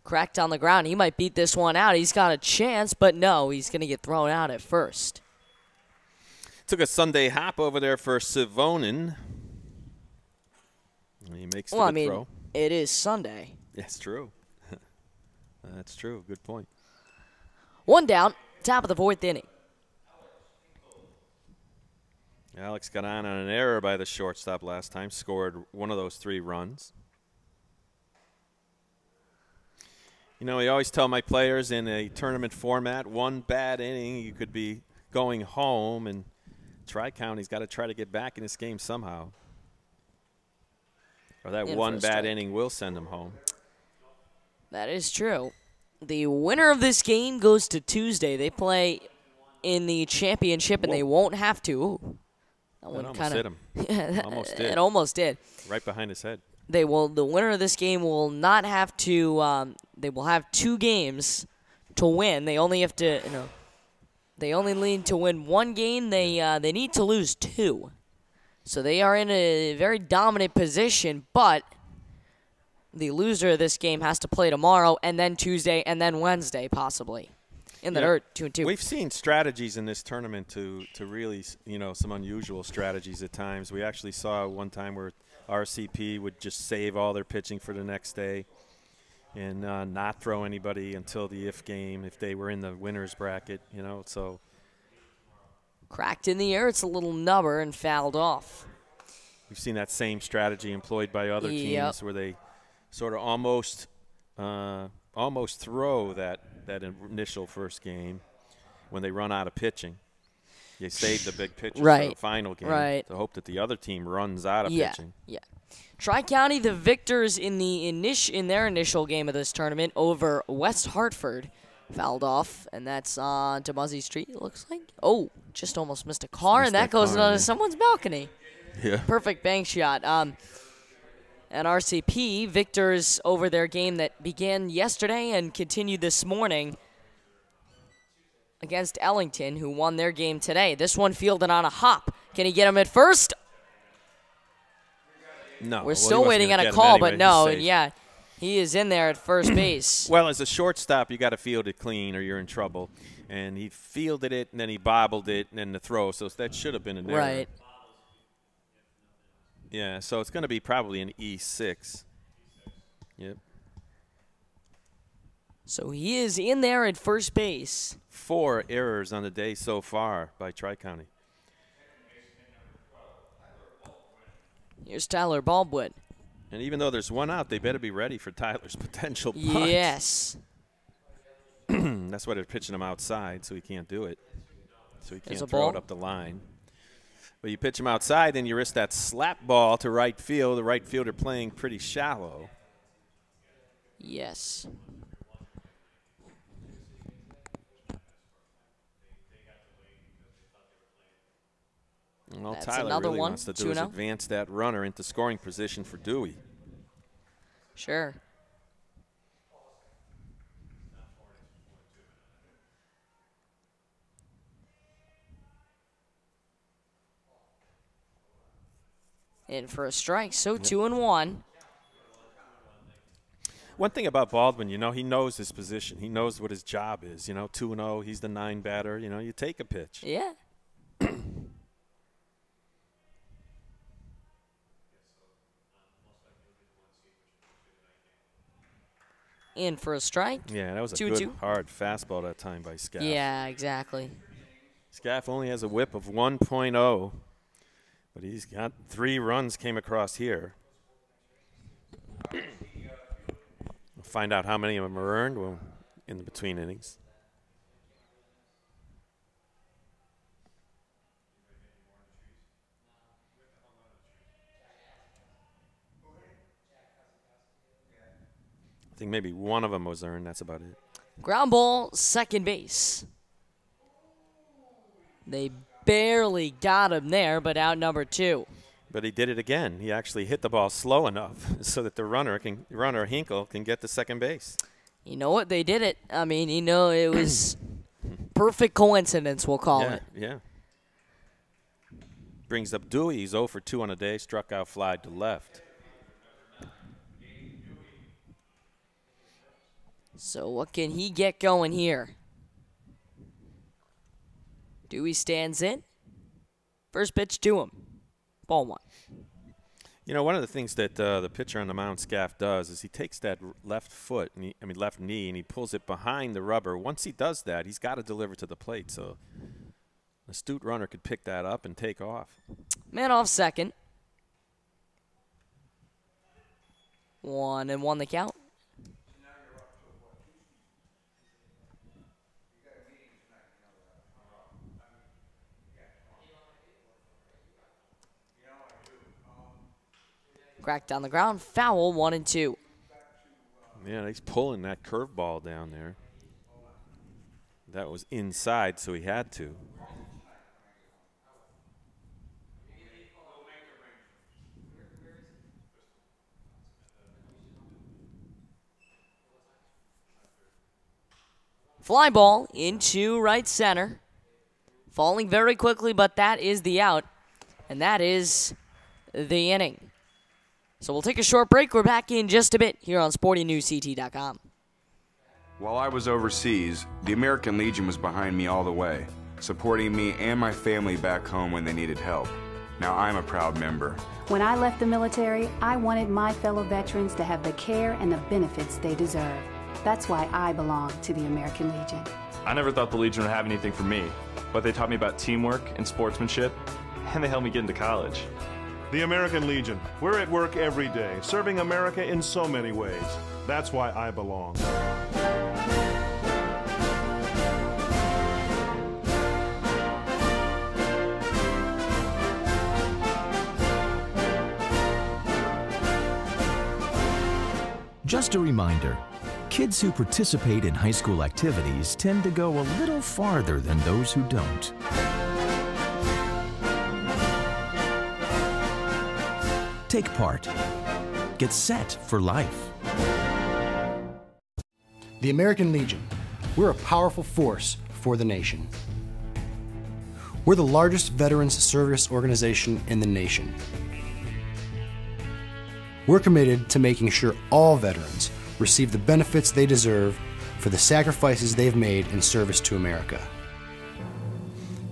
Cracked on the ground. He might beat this one out. He's got a chance, but no, he's going to get thrown out at first. Took a Sunday hop over there for Savonin. He makes the good throw. It is Sunday. That's true. That's true. Good point. 1 down, top of the 4th inning. Alex got on an error by the shortstop last time, scored one of those 3 runs. You know, I always tell my players in a tournament format, 1 bad inning, you could be going home, and Tri-County's got to try to get back in this game somehow. Or that 1 bad inning will send them home. That is true. The winner of this game goes to Tuesday. They play in the championship, and they won't have to. Ooh, that almost hit him. Almost did. It almost did. Right behind his head. They will. The winner of this game will not have to. They will have 2 games to win. They only have to. They only need to win 1 game. They need to lose 2. So they are in a very dominant position. But the loser of this game has to play tomorrow, and then Tuesday, and then Wednesday possibly. In the 2-2. We've seen strategies in this tournament to really, some unusual strategies at times. We actually saw one time where RCP would just save all their pitching for the next day and not throw anybody until the if game if they were in the winner's bracket, so. Cracked in the air. It's a little nubber and fouled off. We've seen that same strategy employed by other teams where they sort of almost throw that initial first game when they run out of pitching. They save the big pitcher for the final game to hope that the other team runs out of pitching. Yeah. Tri-County, the victors in their initial game of this tournament over West Hartford, fouled off, and that's on to Muzzy Street, it looks like. Oh, just almost missed a car, and that goes onto someone's balcony. Yeah. Perfect bank shot. And RCP, victors over their game that began yesterday and continued this morning against Ellington, who won their game today. This one fielded on a hop. Can he get him at first? No. We're still waiting on a call, but no. And yeah, he is in there at first base. Well, as a shortstop, you got to field it clean or you're in trouble. And he fielded it, and then he bobbled it, and then the throw. So that should have been an error. Right. Yeah, so it's going to be probably an E6. Yep. So he is in there at first base. 4 errors on the day so far by Tri-County. Here's Tyler Baldwin. And even though there's 1 out, they better be ready for Tyler's potential bunt. Yes. That's why they're pitching him outside, so he can't do it. So he can't throw it up the line. But you pitch him outside, and you risk that slap ball to right field. The right fielder playing pretty shallow. Yes. Well, That's Tyler another really one. wants to do is advance that runner into scoring position for Dewey. Sure. In for a strike, so 2-1. One thing about Baldwin, he knows his position. He knows what his job is. 2-0, he's the 9 batter. You take a pitch. Yeah. In for a strike. Yeah, that was a good, hard fastball that time by Scaff. Yeah, exactly. Scaff only has a whip of 1.0, but he's got 3 runs came across here. We'll find out how many of them are earned in the between innings. think maybe one of them was earned. That's about it. Ground ball, second base. They barely got him there, but out number 2. But he did it again. He actually hit the ball slow enough so that the runner, Hinkle, can get to second base. You know what? They did it. I mean, it was perfect coincidence, we'll call it. Yeah. Brings up Dewey. He's 0 for 2 on the day. Struck out, fly to left. So what can he get going here? Dewey stands in. First pitch to him. Ball 1. You know, one of the things that the pitcher on the mound, Scaff, does is he takes that left knee, and he pulls it behind the rubber. Once he does that, he's got to deliver to the plate. So an astute runner could pick that up and take off. Man off second. 1-1 the count. Cracked down the ground. Foul, 1-2. Yeah, he's pulling that curveball down there. That was inside, so he had to. Fly ball into right center. Falling very quickly, but that is the out. And that is the inning. So we'll take a short break. We're back in just a bit here on SportingNewsCT.com. While I was overseas, the American Legion was behind me all the way, supporting me and my family back home when they needed help. Now I'm a proud member. When I left the military, I wanted my fellow veterans to have the care and the benefits they deserve. That's why I belong to the American Legion. I never thought the Legion would have anything for me, but they taught me about teamwork and sportsmanship, and they helped me get into college. The American Legion. We're at work every day, serving America in so many ways. That's why I belong. Just a reminder, kids who participate in high school activities tend to go a little farther than those who don't. Take part. Get set for life. The American Legion. We're a powerful force for the nation. We're the largest veterans service organization in the nation. We're committed to making sure all veterans receive the benefits they deserve for the sacrifices they've made in service to America.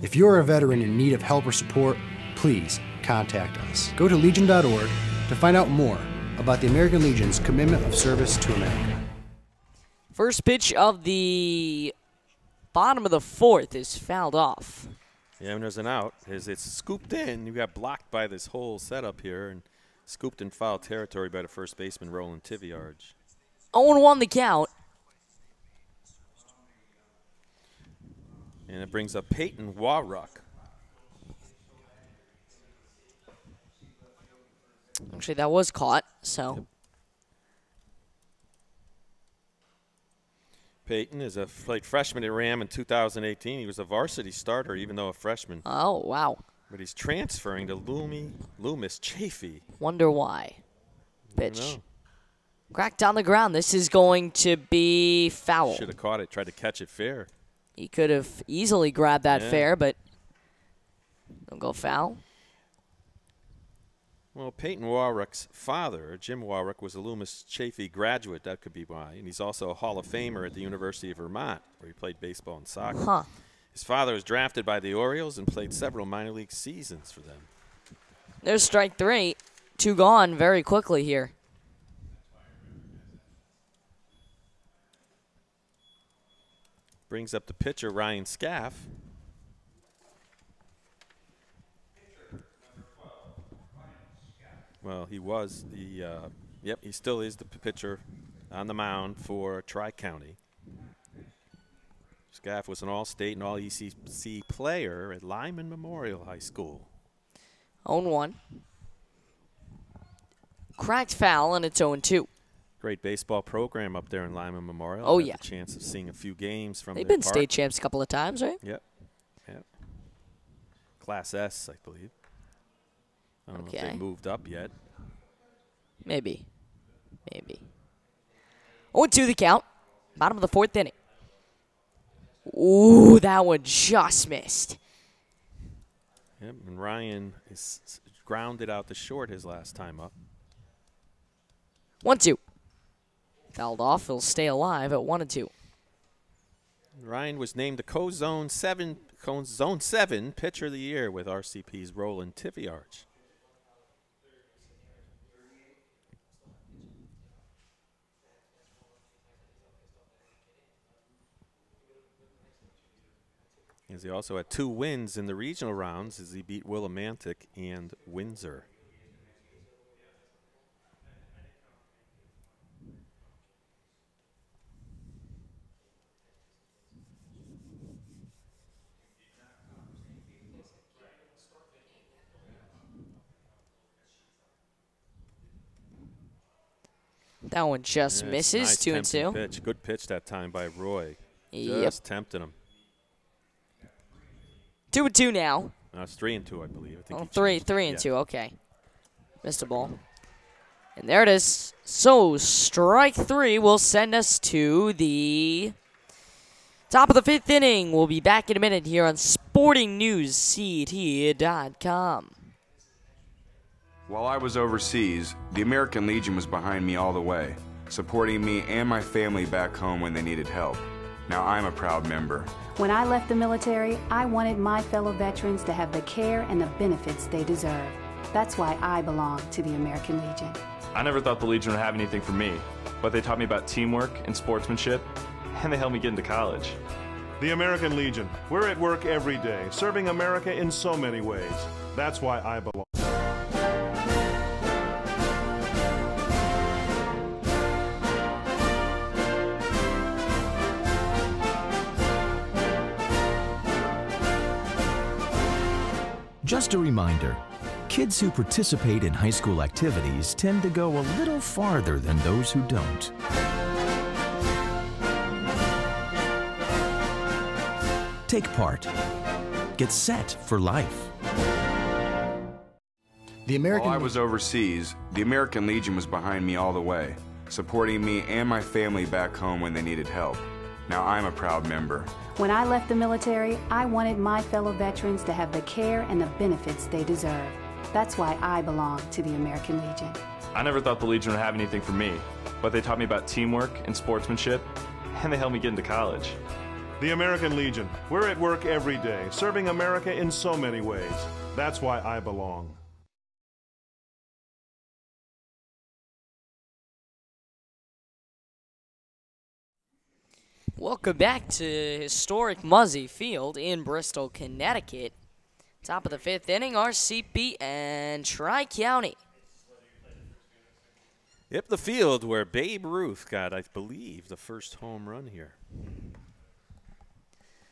If you're a veteran in need of help or support, please contact us. Go to legion.org to find out more about the American Legion's commitment of service to America. First pitch of the bottom of the 4th is fouled off. Yeah, when there's an out, as it's scooped in, you got blocked by this whole setup here and scooped in foul territory by the first baseman, Roland Tiviarge. 0-1 the count. And it brings up Peyton Warruck. Actually, that was caught, so. Yep. Peyton is played freshman at Ram in 2018. He was a varsity starter, even though a freshman. Oh, wow. But he's transferring to Loomis Chafee. Wonder why. Pitch. Cracked on the ground. This is going to be foul. Should have caught it, tried to catch it fair. He could have easily grabbed that fair, but don't go foul. Well, Peyton Warruck's father, Jim Warruck, was a Loomis Chafee graduate. That could be why. And he's also a Hall of Famer at the University of Vermont, where he played baseball and soccer. Huh. His father was drafted by the Orioles and played several minor league seasons for them. There's strike 3. 2 gone very quickly here. Brings up the pitcher, Ryan Scaff. Well, he was the, he still is the pitcher on the mound for Tri-County. Scaff was an All-State and All-ECC player at Lyman Memorial High School. 0-1. Cracked foul, and it's 0-2. Great baseball program up there in Lyman Memorial. Oh, I've had yeah. the chance of seeing a few games from They've their been park. state champs a couple of times, right? Yep. Yep. Class S, I believe. I don't know if they moved up yet. Maybe. 0-2 the count. Bottom of the 4th inning. Ooh, that one just missed. Yep, and Ryan is grounded out to short his last time up. 1-2. Fouled off. He'll stay alive at 1-2. Ryan was named the Zone 7 Pitcher of the Year with RCP's Roland Tiviarch. As he also had 2 wins in the regional rounds as he beat Willimantic and Windsor. That one just misses. Nice 2-2. Pitch. Good pitch that time by Roy. Yep. Just tempting him. 2-2 now. No, it's 3-2, I believe. I think 3-2. Okay. Missed a ball. And there it is. So strike 3 will send us to the top of the 5th inning. We'll be back in a minute here on SportingNewsCT.com. While I was overseas, the American Legion was behind me all the way, supporting me and my family back home when they needed help. Now I'm a proud member. When I left the military, I wanted my fellow veterans to have the care and the benefits they deserve. That's why I belong to the American Legion. I never thought the Legion would have anything for me, but they taught me about teamwork and sportsmanship, and they helped me get into college. The American Legion. We're at work every day, serving America in so many ways. That's why I belong. Just a reminder, kids who participate in high school activities tend to go a little farther than those who don't. Take part. Get set for life. While I was overseas, the American Legion was behind me all the way, supporting me and my family back home when they needed help. Now I'm a proud member. When I left the military, I wanted my fellow veterans to have the care and the benefits they deserve. That's why I belong to the American Legion. I never thought the Legion would have anything for me, but they taught me about teamwork and sportsmanship, and they helped me get into college. The American Legion. We're at work every day, serving America in so many ways. That's why I belong. Welcome back to historic Muzzy Field in Bristol, Connecticut. Top of the 5th inning, RCP and Tri-County. Yep, the field where Babe Ruth got, I believe, the first home run here.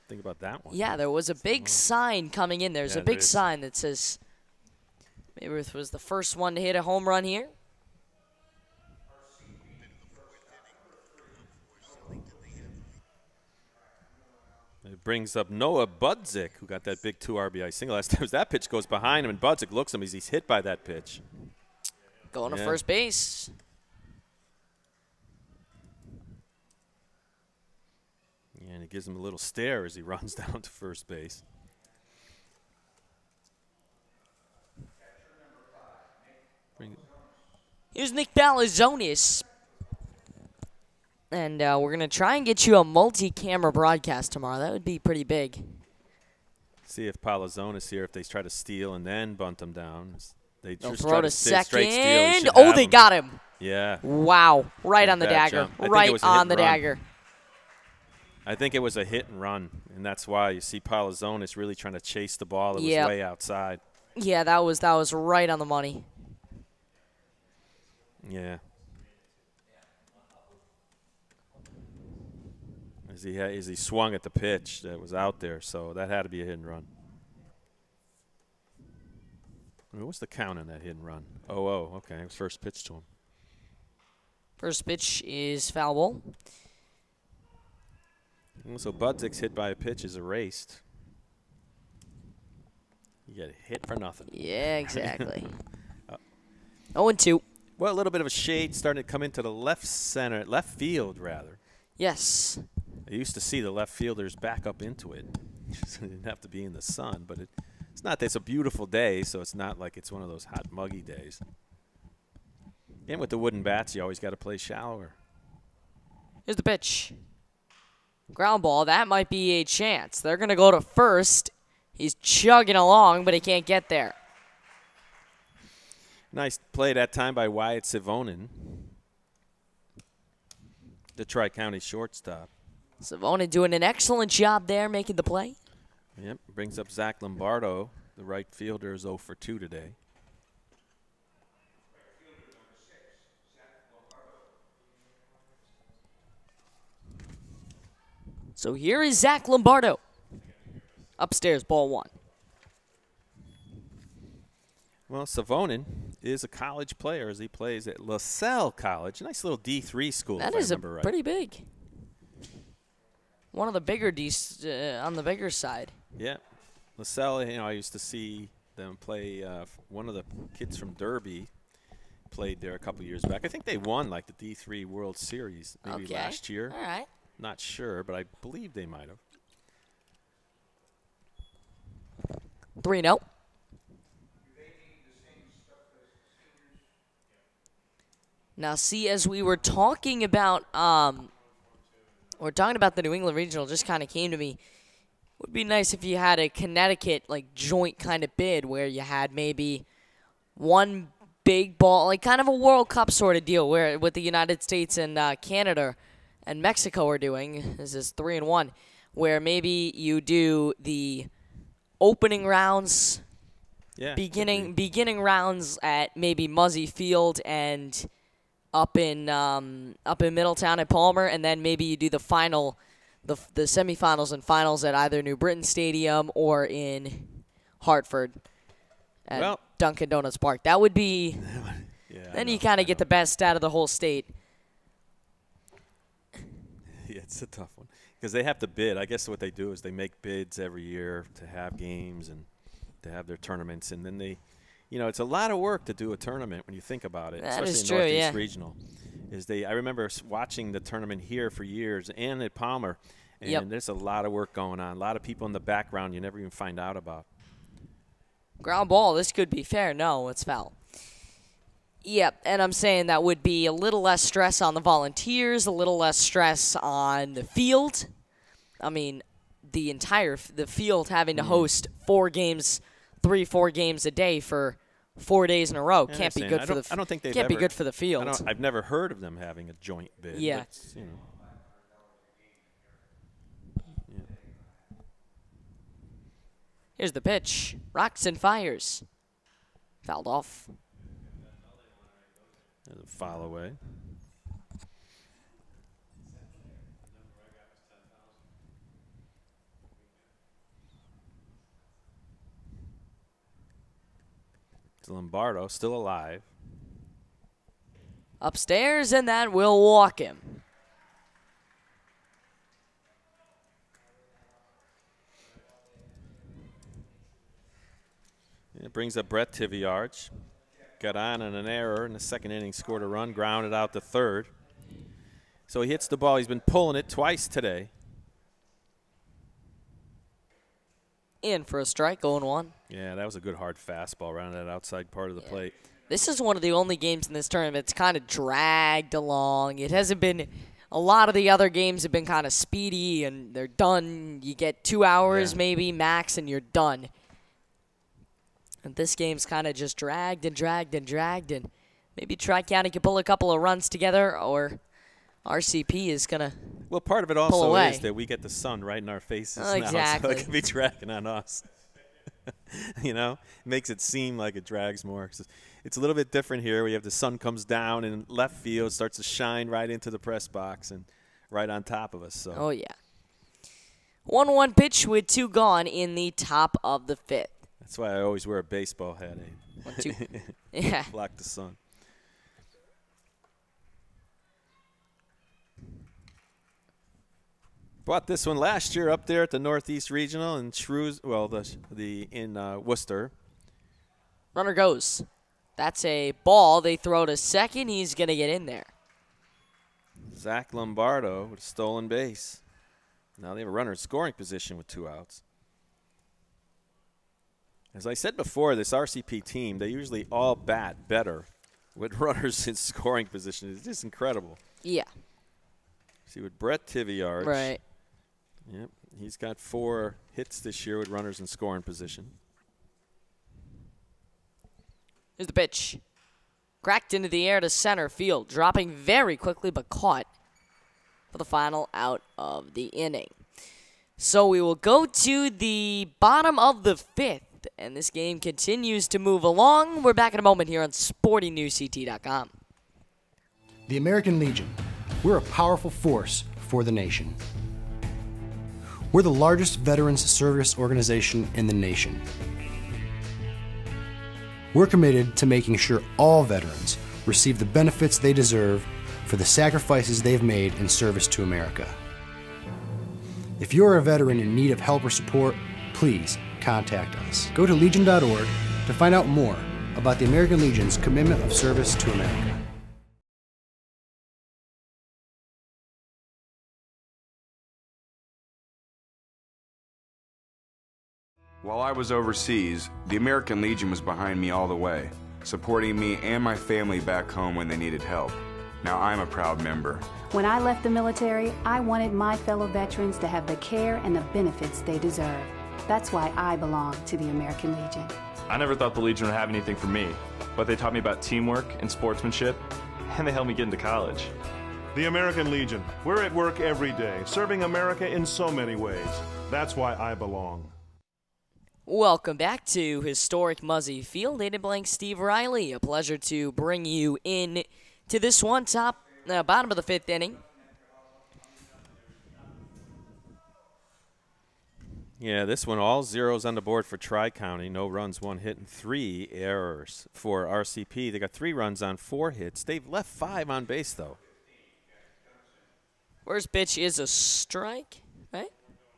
Think about that one. Yeah, there was a big sign coming in. There's a big sign that says Babe Ruth was the first one to hit a home run here. It brings up Noah Budzik, who got that big 2 RBI single last time. That pitch goes behind him, and Budzik looks at him as he's hit by that pitch. Going to first base. Yeah, and he gives him a little stare as he runs down to first base. Here's Nick Palazonis. And we're going to try and get you a multi-camera broadcast tomorrow. That would be pretty big. See if Palazonis here, if they try to steal and then bunt him down. They'll throw to second. Oh, they got him. Yeah. Wow. Right on the dagger. Right on the dagger. I think it was a hit and run, and that's why you see Palazonis really trying to chase the ball that was way outside. Yeah, that was right on the money. Yeah. As he swung at the pitch that was out there, so that had to be a hit and run. I mean, what's the count on that hit and run? 0-0. Okay, it was first pitch to him. First pitch is foul ball. So Budzik's hit by a pitch is erased. You get hit for nothing. Yeah, exactly. 0-2. Well, a little bit of a shade starting to come into the left field, rather. Yes. I used to see the left fielders back up into it. It didn't have to be in the sun, but it's not. It's a beautiful day, so it's not like it's one of those hot, muggy days. And with the wooden bats, you always got to play shallower. Here's the pitch. Ground ball. That might be a chance. They're going to go to first. He's chugging along, but he can't get there. Nice play that time by Wyatt Savonin, the Tri-County shortstop. Savonin doing an excellent job there, making the play. Yep, brings up Zach Lombardo. The right fielder is 0 for 2 today. So here is Zach Lombardo. Upstairs, ball 1. Well, Savonin is a college player as he plays at LaSalle College. Nice little D3 school, That if is I remember right. pretty big. One of the bigger on the bigger side. Yeah. LaSalle, I used to see them play. One of the kids from Derby played there a couple years back. I think they won, like, the D3 World Series maybe last year. All right. Not sure, but I believe they might have. 3-0. Now, see, as we were talking about, the New England Regional, just kind of came to me. It would be nice if you had a Connecticut, like, joint kind of bid where you had maybe one big ball, like kind of a World Cup sort of deal where with the United States and Canada and Mexico are doing. This is 3-1, where maybe you do the opening rounds, beginning rounds at maybe Muzzy Field and up in Middletown at Palmer, and then maybe you do the final, the semifinals and finals at either New Britain Stadium or in Hartford at Dunkin' Donuts Park. That would be. Then you kind of get the best out of the whole state. Yeah, it's a tough one because they have to bid. I guess what they do is they make bids every year to have games and to have their tournaments, and then they. It's a lot of work to do a tournament when you think about it, that especially is in true, Northeast yeah. Regional. I remember watching the tournament here for years and at Palmer, and there's a lot of work going on, a lot of people in the background you never even find out about. Ground ball, this could be fair. No, it's foul. Yep, and I'm saying that would be a little less stress on the volunteers, a little less stress on the field. I mean, the field having to host 4 games, 3-4 games a day for 4 days in a row can't be good for the. I don't think can't be good for the field. I've never heard of them having a joint bid. Yeah. But, Here's the pitch. Rocks and fires. Fouled off. There's a foul away. Lombardo still alive. Upstairs, and that will walk him. It brings up Brett Tiviarch. Got on an error in the second inning, scored a run, grounded out to third. So he hits the ball. He's been pulling it twice today. In for a strike, 0-1. Yeah, that was a good hard fastball around that outside part of the plate. This is one of the only games in this tournament that's kind of dragged along. It hasn't been – a lot of the other games have been kind of speedy, and they're done. You get 2 hours maybe max, and you're done. And this game's kind of just dragged and dragged and dragged, and maybe Tri-County can pull a couple of runs together, or RCP is going to Well, part of it also is that we get the sun right in our faces now, so it can be dragging on us. It makes it seem like it drags more. It's a little bit different here. We have the sun comes down in left field, starts to shine right into the press box and right on top of us. So. Oh, yeah. 1-1 pitch with 2 gone in the top of the 5th. That's why I always wear a baseball hat. 1-2. Yeah. Block the sun. Bought this one last year up there at the Northeast Regional in Worcester. Runner goes. That's a ball. They throw to second. He's going to get in there. Zach Lombardo with a stolen base. Now they have a runner in scoring position with 2 outs. As I said before, this RCP team, they usually all bat better with runners in scoring position. It's just incredible. Yeah. See, with Brett Tiviarch. Right. Yep, he's got 4 hits this year with runners in scoring position. Here's the pitch. Cracked into the air to center field, dropping very quickly but caught for the final out of the inning. So we will go to the bottom of the 5th, and this game continues to move along. We're back in a moment here on SportingNewsCT.com. The American Legion. We're a powerful force for the nation. We're the largest veterans service organization in the nation. We're committed to making sure all veterans receive the benefits they deserve for the sacrifices they've made in service to America. If you're a veteran in need of help or support, please contact us. Go to legion.org to find out more about the American Legion's commitment of service to America. While I was overseas, the American Legion was behind me all the way, supporting me and my family back home when they needed help. Now I'm a proud member. When I left the military, I wanted my fellow veterans to have the care and the benefits they deserve. That's why I belong to the American Legion. I never thought the Legion would have anything for me, but they taught me about teamwork and sportsmanship, and they helped me get into college. The American Legion. We're at work every day, serving America in so many ways. That's why I belong. Welcome back to historic Muzzy Field. Aiden Blank, Steve Riley. A pleasure to bring you in to this one, bottom of the 5th inning. Yeah, this one, all zeros on the board for Tri-County. No runs, 1 hit, and 3 errors for RCP. They got 3 runs on 4 hits. They've left 5 on base, though. First pitch is a strike, right?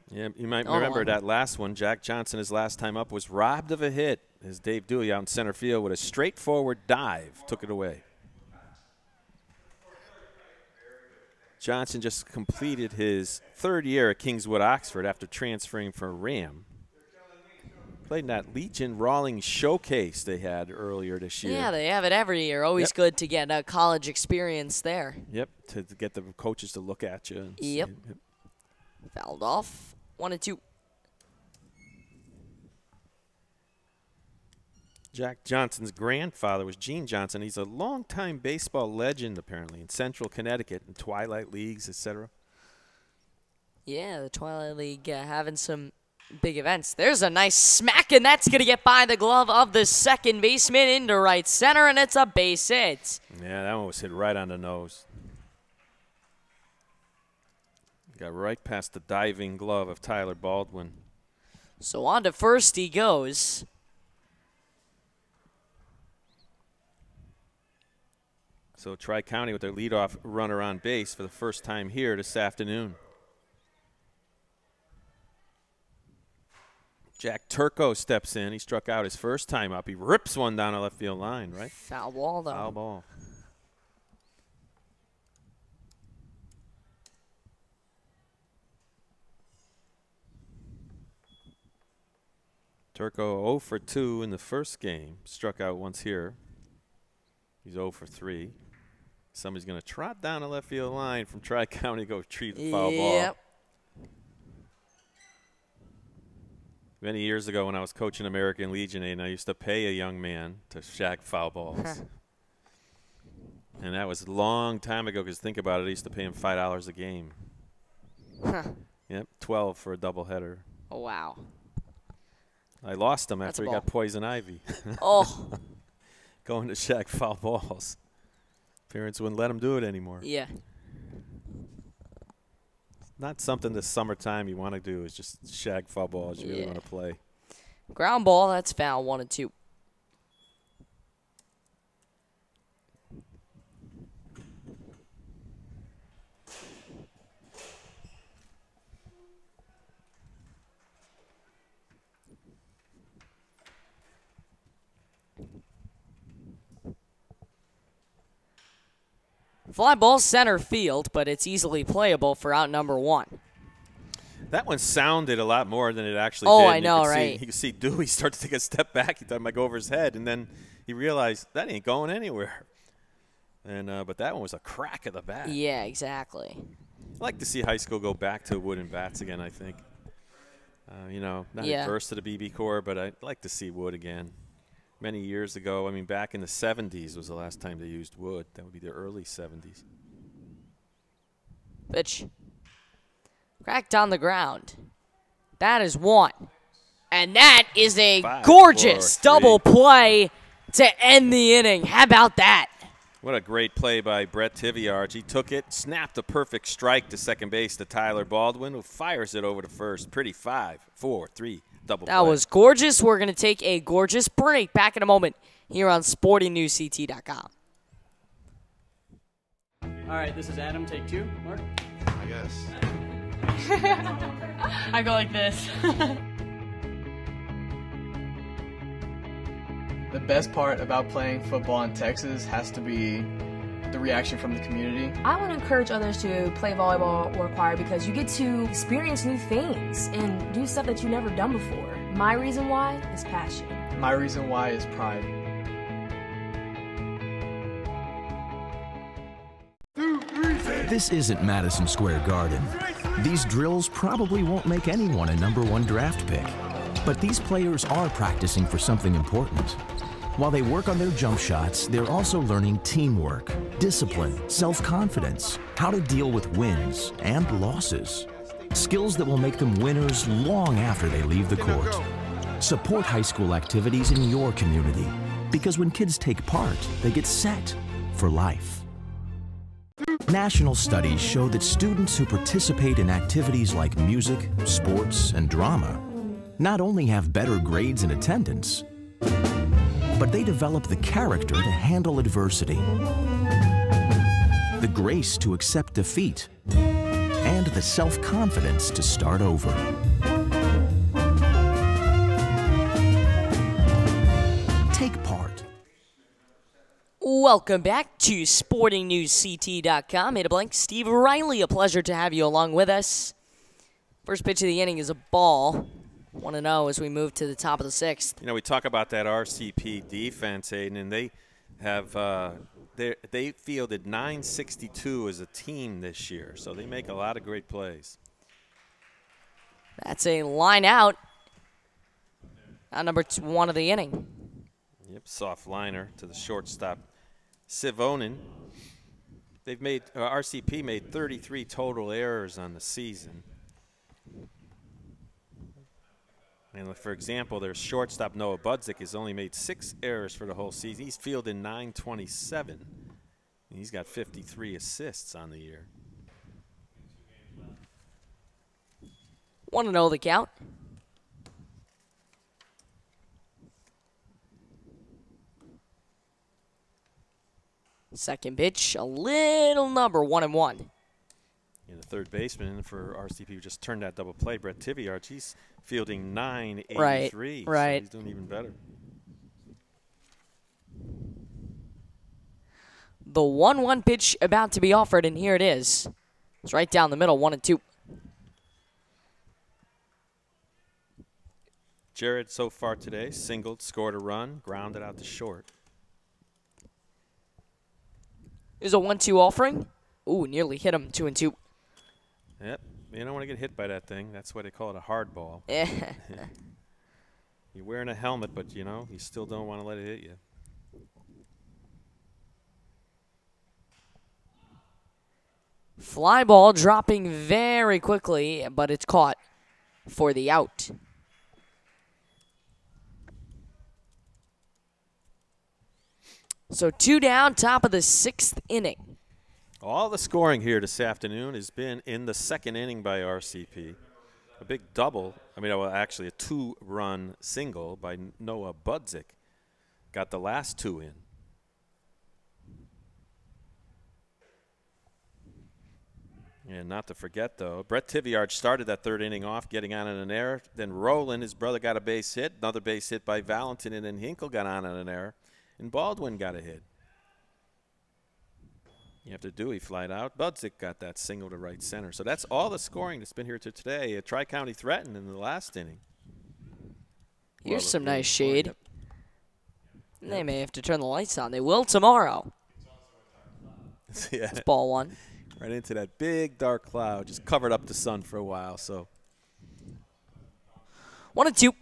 Yeah, you might remember that last one. Jack Johnson, his last time up, was robbed of a hit as Dave Dewey out in center field with a straightforward dive took it away. Johnson just completed his 3rd year at Kingswood Oxford after transferring from Ram. Played in that Legion Rawlings showcase they had earlier this year. Yeah, they have it every year. Always good to get a college experience there. Yep, to get the coaches to look at you. Yep. Fouled off. 1-2. Jack Johnson's grandfather was Gene Johnson. He's a longtime baseball legend, apparently, in Central Connecticut, in Twilight Leagues, etc. Yeah, the Twilight League having some big events. There's a nice smack, and that's going to get by the glove of the second baseman into right center, and it's a base hit. Yeah, that one was hit right on the nose. Got right past the diving glove of Tyler Baldwin. So on to first he goes. So Tri-County with their leadoff runner on base for the first time here this afternoon. Jack Turco steps in. He struck out his first time up. He rips one down the left field line, right? Foul ball, though. Foul ball. Turco 0 for 2 in the first game. Struck out once here. He's 0 for 3. Somebody's going to trot down the left field line from Tri-County to go retrieve the foul ball. Many years ago when I was coaching American Legion, and I used to pay a young man to shag foul balls. And that was a long time ago, because think about it, I used to pay him $5 a game. Yep, 12 for a doubleheader. Oh, wow. I lost him after he got poison ivy. Oh. Going to shag foul balls. Parents wouldn't let him do it anymore. Yeah. Not something this summertime you want to do, is just shag foul balls you really want to play. Ground ball, that's foul, 1-2. Fly ball center field, but it's easily playable for out number 1. That one sounded a lot more than it actually Oh, did. I know, right? You can see Dewey start to take a step back. He thought it might go over his head, and then he realized that ain't going anywhere. And but that one was a crack of the bat. Yeah, exactly. I'd like to see high school go back to wooden bats again, I think. You know, not adverse to the BB core, but I'd like to see wood again. Many years ago, I mean, back in the 70s was the last time they used wood. That would be the early 70s. Pitch. Cracked on the ground. That is 1. And that is a 5, gorgeous 4, 3. double play to end the inning. How about that? What a great play by Brett Tiviarge. He took it, snapped a perfect strike to second base to Tyler Baldwin, who fires it over to first. Pretty 5, 4, 3 double play. That was gorgeous. We're going to take a gorgeous break. Back in a moment here on SportingNewsCT.com. All right, this is Adam. Take 2. Mark? I guess. I go like this. The best part about playing football in Texas has to be the reaction from the community. I want to encourage others to play volleyball or choir because you get to experience new things and do stuff that you've never done before. My reason why is passion. My reason why is pride. This isn't Madison Square Garden. These drills probably won't make anyone a #1 draft pick. But these players are practicing for something important. While they work on their jump shots, they're also learning teamwork, discipline, self-confidence, how to deal with wins and losses. Skills that will make them winners long after they leave the court. Support high school activities in your community, because when kids take part, they get set for life. National studies show that students who participate in activities like music, sports, and drama not only have better grades and attendance, but they develop the character to handle adversity, the grace to accept defeat, and the self-confidence to start over. Take part. Welcome back to SportingNewsCT.com. Ada Blank, Steve Riley, a pleasure to have you along with us. First pitch of the inning is a ball. 1-0 as we move to the top of the 6th. You know, we talk about that RCP defense, Aiden, and they have they fielded 962 as a team this year, so they make a lot of great plays. That's a line out on number 1 of the inning. Yep, soft liner to the shortstop, Sivonen. They've made RCP made 33 total errors on the season. And for example, their shortstop, Noah Budzik, has only made 6 errors for the whole season. He's fielded 927. And he's got 53 assists on the year. 1-0 the count. Second pitch, a little number, 1-1. And the third baseman for RCP who just turned that double play, Brett Tiviarge, he's fielding 983. Right. So he's doing even better. The 1-1 pitch about to be offered, and here it is. It's right down the middle, 1-2. Jared so far today singled, scored a run, grounded out to short. Is a 1-2 offering. Ooh, nearly hit him, 2-2. Yep, you don't want to get hit by that thing. That's why they call it a hard ball. Yeah. You're wearing a helmet, but, you know, you still don't want to let it hit you. Fly ball dropping very quickly, but it's caught for the out. So 2 down, top of the 6th inning. All the scoring here this afternoon has been in the second inning by RCP. A big double, well, actually a 2-run single by Noah Budzik. Got the last 2 in. And not to forget, though, Brett Tiviarge started that 3rd inning off getting on an error. Then Roland, his brother, got a base hit. Another base hit by Valentin, and then Hinkle got on an error. And Baldwin got a hit. After Dewey flied out, Budzik got that single to right center. So that's all the scoring that's been here to today. Tri-County threatened in the last inning. Here's some nice shade. They may have to turn the lights on. They will tomorrow. Yeah. It's ball one. Right into that big dark cloud. Just covered up the sun for a while. So 1-2.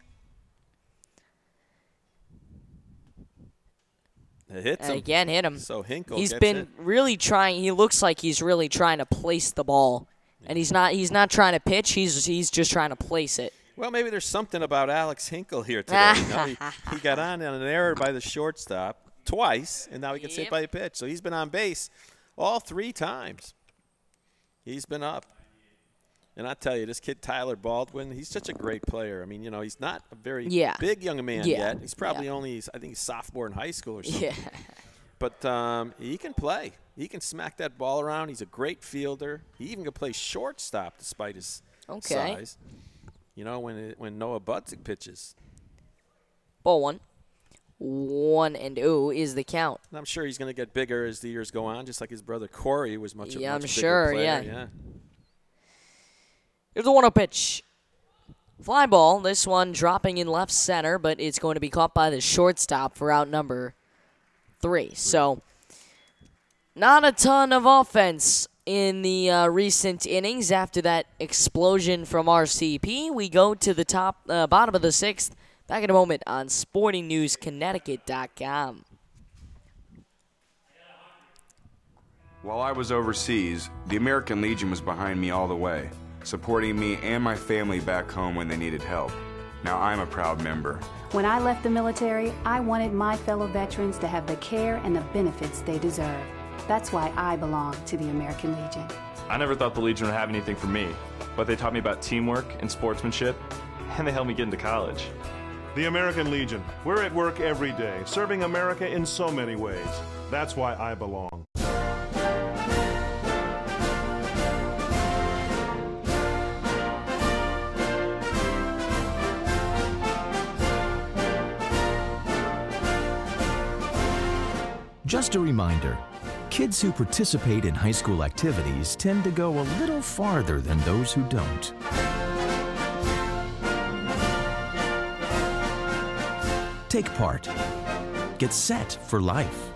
It hits him. Again, hit him. So Hinkle He's gets been it. really trying. He looks like he's really trying to place the ball. And he's not trying to pitch. He's just trying to place it. Well, maybe there's something about Alex Hinkle here today. He got on an error by the shortstop twice, and now he gets hit by a pitch. So he's been on base all 3 times. He's been up. And I tell you, this kid Tyler Baldwin, he's such a great player. I mean, he's not a very big young man yet. He's probably only, I think he's sophomore in high school or something. Yeah. But he can play. He can smack that ball around. He's a great fielder. He even can play shortstop despite his size. When Noah Budzik pitches. Ball one. 1-0 is the count. And I'm sure he's going to get bigger as the years go on, just like his brother Corey was much bigger sure, player. Yeah. Here's the 1-0 pitch. Fly ball. This one dropping in left center, but it's going to be caught by the shortstop for out number 3. So not a ton of offense in the recent innings. After that explosion from RCP, we go to the bottom of the 6th. Back in a moment on SportingNewsConnecticut.com. While I was overseas, the American Legion was behind me all the way, supporting me and my family back home when they needed help. Now I'm a proud member. When I left the military, I wanted my fellow veterans to have the care and the benefits they deserve. That's why I belong to the American Legion. I never thought the Legion would have anything for me, but they taught me about teamwork and sportsmanship, and they helped me get into college. The American Legion. We're at work every day, serving America in so many ways. That's why I belong. Just a reminder, kids who participate in high school activities tend to go a little farther than those who don't. Take part. Get set for life.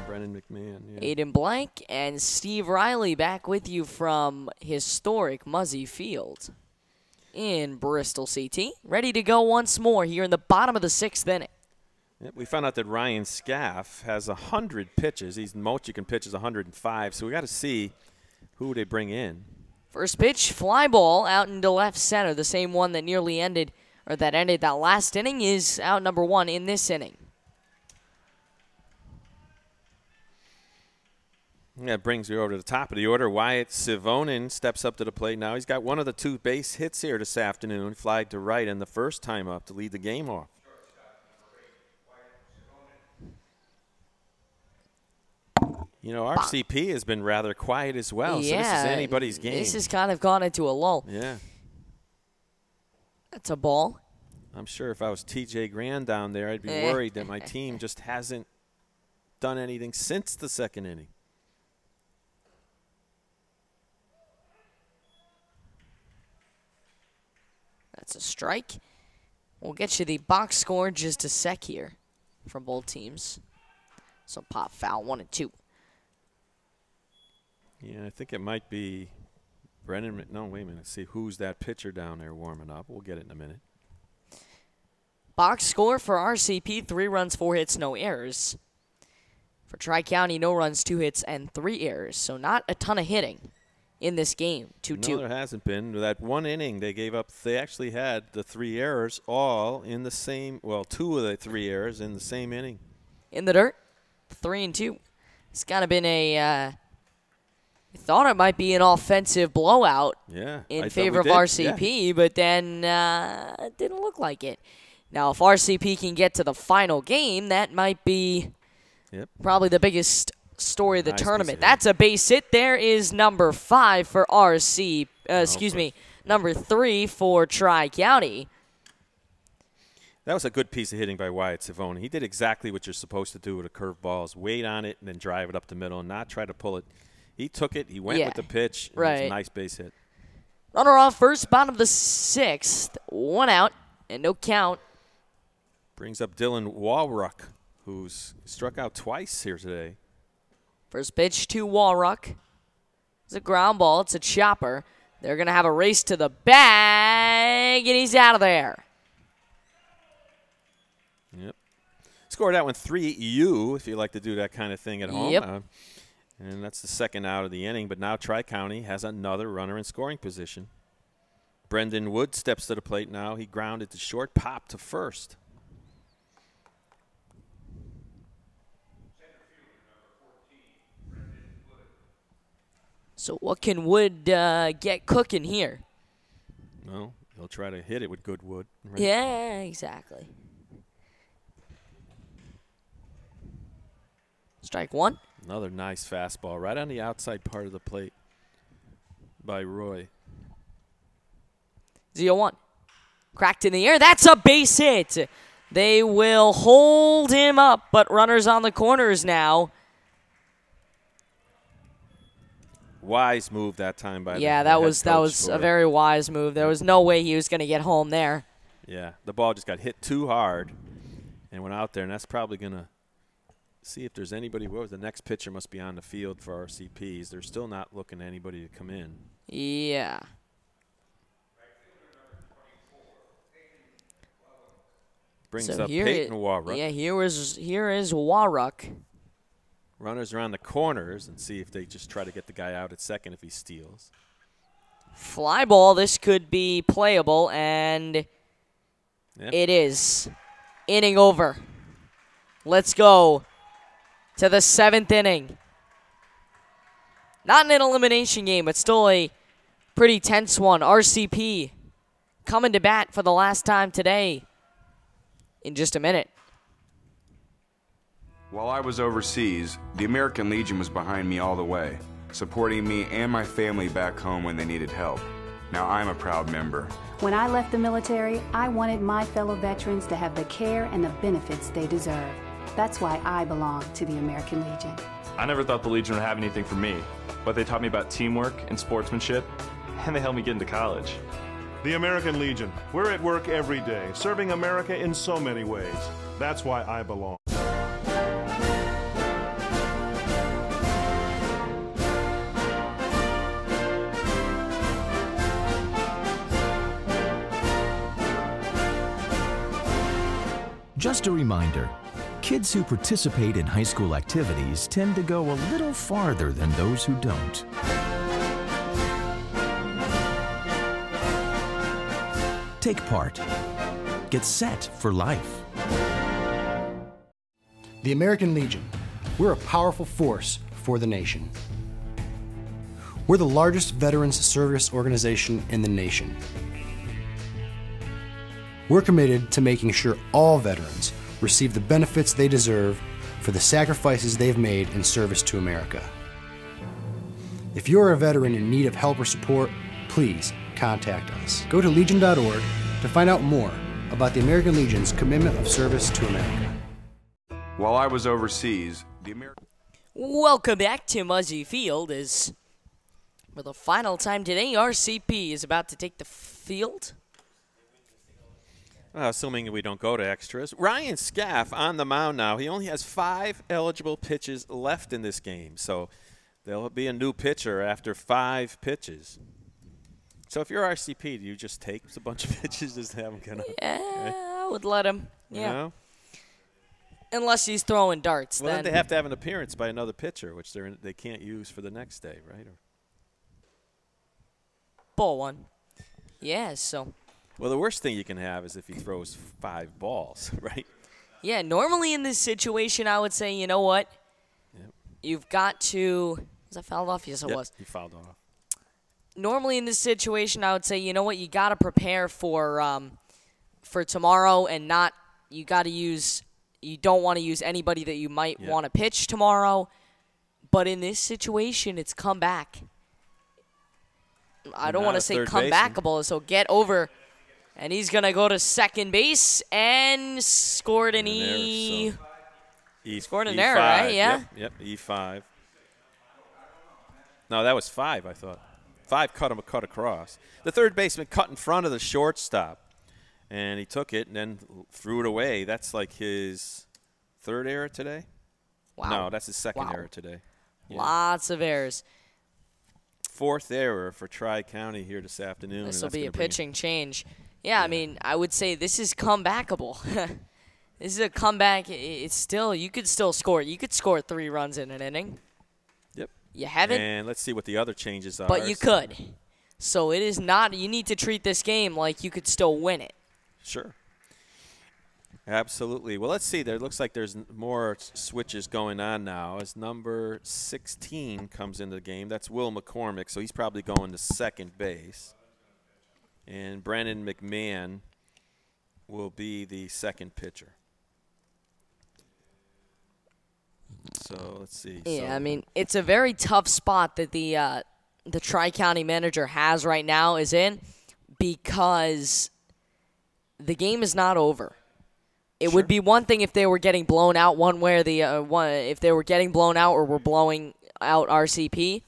Brennan McMahon. Yeah. Aiden Blank and Steve Riley back with you from historic Muzzy Field in Bristol CT. Ready to go once more here in the bottom of the 6th inning. Yep, we found out that Ryan Scaff has 100 pitches. He's most you can pitch is 105. So we got to see who they bring in. First pitch, fly ball out into left center. The same one that nearly ended, or that ended that last inning, is out number 1 in this inning. That brings you over to the top of the order. Wyatt Sivonen steps up to the plate now. He's got one of the 2 base hits here this afternoon. Flied to right in the first time up to lead the game off. RCP has been rather quiet as well, so this is anybody's game. This has kind of gone into a lull. Yeah. That's a ball. I'm sure if I was TJ Grand down there, I'd be worried that my team just hasn't done anything since the 2nd inning. That's a strike. We'll get you the box score in just a sec here from both teams. So pop foul, 1-2. Yeah, I think it might be Brennan. No, wait a minute. See who's that pitcher down there warming up. We'll get it in a minute. Box score for RCP, 3 runs, 4 hits, no errors. For Tri-County, no runs, 2 hits, and 3 errors. So not a ton of hitting in this game, 2-2. No, there hasn't been. That 1 inning they gave up, they actually had the 3 errors all in the same, 2 of the 3 errors in the same inning. In the dirt, 3-2. It's kind of been I thought it might be an offensive blowout in favor of RCP, but then it didn't look like it. Now, if RCP can get to the final game, that might be probably the biggest story of the tournament. That's a base hit. There is number 5 for number 3 for Tri-County. That was a good piece of hitting by Wyatt Savone. He did exactly what you're supposed to do with a curved ball, is wait on it and then drive it up the middle and not try to pull it. He took it. He went with the pitch. And it was a nice base hit. Runner off first, bottom of the 6th. 1 out and no count. Brings up Dylan Walruck, who's struck out twice here today. First pitch to Walruck. It's a ground ball. It's a chopper. They're going to have a race to the bag, and he's out of there. Yep. Scored that one 3U if you like to do that kind of thing at home. Yep. And that's the second out of the inning. But now Tri-County has another runner in scoring position. Brendan Wood steps to the plate now. He grounded to short, popped to first. So what can Wood get cooking here? Well, he'll try to hit it with good wood. Right? Yeah, exactly. Strike 1. Another nice fastball right on the outside part of the plate by Roy. 0-1. Cracked in the air. That's a base hit. They will hold him up, but runners on the corners now. Wise move that time by that was a very wise move. There was no way he was going to get home there. Yeah, the ball just got hit too hard and went out there, and that's probably going to see if there's anybody. Well, the next pitcher must be on the field for RCPs. They're still not looking at anybody to come in. Yeah. Brings up Peyton Warruck. Yeah, here is Warruck. Runners around the corners and see if they just try to get the guy out at second if he steals. Fly ball. This could be playable, and it is. Inning over. Let's go to the 7th inning. Not an elimination game, but still a pretty tense one. RCP coming to bat for the last time today in just a minute. While I was overseas, the American Legion was behind me all the way, supporting me and my family back home when they needed help. Now I'm a proud member. When I left the military, I wanted my fellow veterans to have the care and the benefits they deserve. That's why I belong to the American Legion. I never thought the Legion would have anything for me, but they taught me about teamwork and sportsmanship, and they helped me get into college. The American Legion. We're at work every day, serving America in so many ways. That's why I belong. Just a reminder, kids who participate in high school activities tend to go a little farther than those who don't. Take part. Get set for life. The American Legion. We're a powerful force for the nation. We're the largest veterans service organization in the nation. We're committed to making sure all veterans receive the benefits they deserve for the sacrifices they've made in service to America. If you're a veteran in need of help or support, please contact us. Go to legion.org to find out more about the American Legion's commitment of service to America. While I was overseas, the American... Welcome back to Muzzy Field. As for the final time today, RCP is about to take the field. Assuming we don't go to extras. Ryan Scaff on the mound now. He only has 5 eligible pitches left in this game. So there'll be a new pitcher after 5 pitches. So if you're RCP, do you just take a bunch of pitches just to have him kind of? Yeah, I would let him. Yeah. You know? Unless he's throwing darts. Well, then they have to have an appearance by another pitcher, which they can't use for the next day, right? Ball one. Yeah, so. Well, the worst thing you can have is if he throws 5 balls, right? Yeah, normally in this situation, I would say, you know what? Yep. You've got to. Was that fouled off? Yes, it was. He fouled off. Normally in this situation, I would say, you know what? You got to prepare for tomorrow, and not. You got to use. You don't want to use anybody that you might want to pitch tomorrow. But in this situation, it's comeback. I don't want to say comebackable, so get over. And he's going to go to second base and scored an E. Scored an error, right? Yeah. Yep, E5. No, that was 5, I thought. 5 cut across. The third baseman cut in front of the shortstop. And he took it and then threw it away. That's like his third error today? Wow. No, that's his second error today. Yeah. Lots of errors. Fourth error for Tri-County here this afternoon. This will be a pitching change. Yeah, I mean, I would say this is comebackable. This is a comeback. It's still, you could still score. You could score 3 runs in an inning. Yep. You haven't. And let's see what the other changes are. But you could. So it is not, you need to treat this game like you could still win it. Sure. Absolutely. Well, let's see. There looks like there's more switches going on now as number 16 comes into the game. That's Will McCormick, so he's probably going to second base. And Brandon McMahon will be the second pitcher. So let's see. Yeah, I mean, it's a very tough spot that the Tri-County manager has right now is in because the game is not over. It would be one thing if they were getting blown out one way or the if they were getting blown out or were blowing out RCP,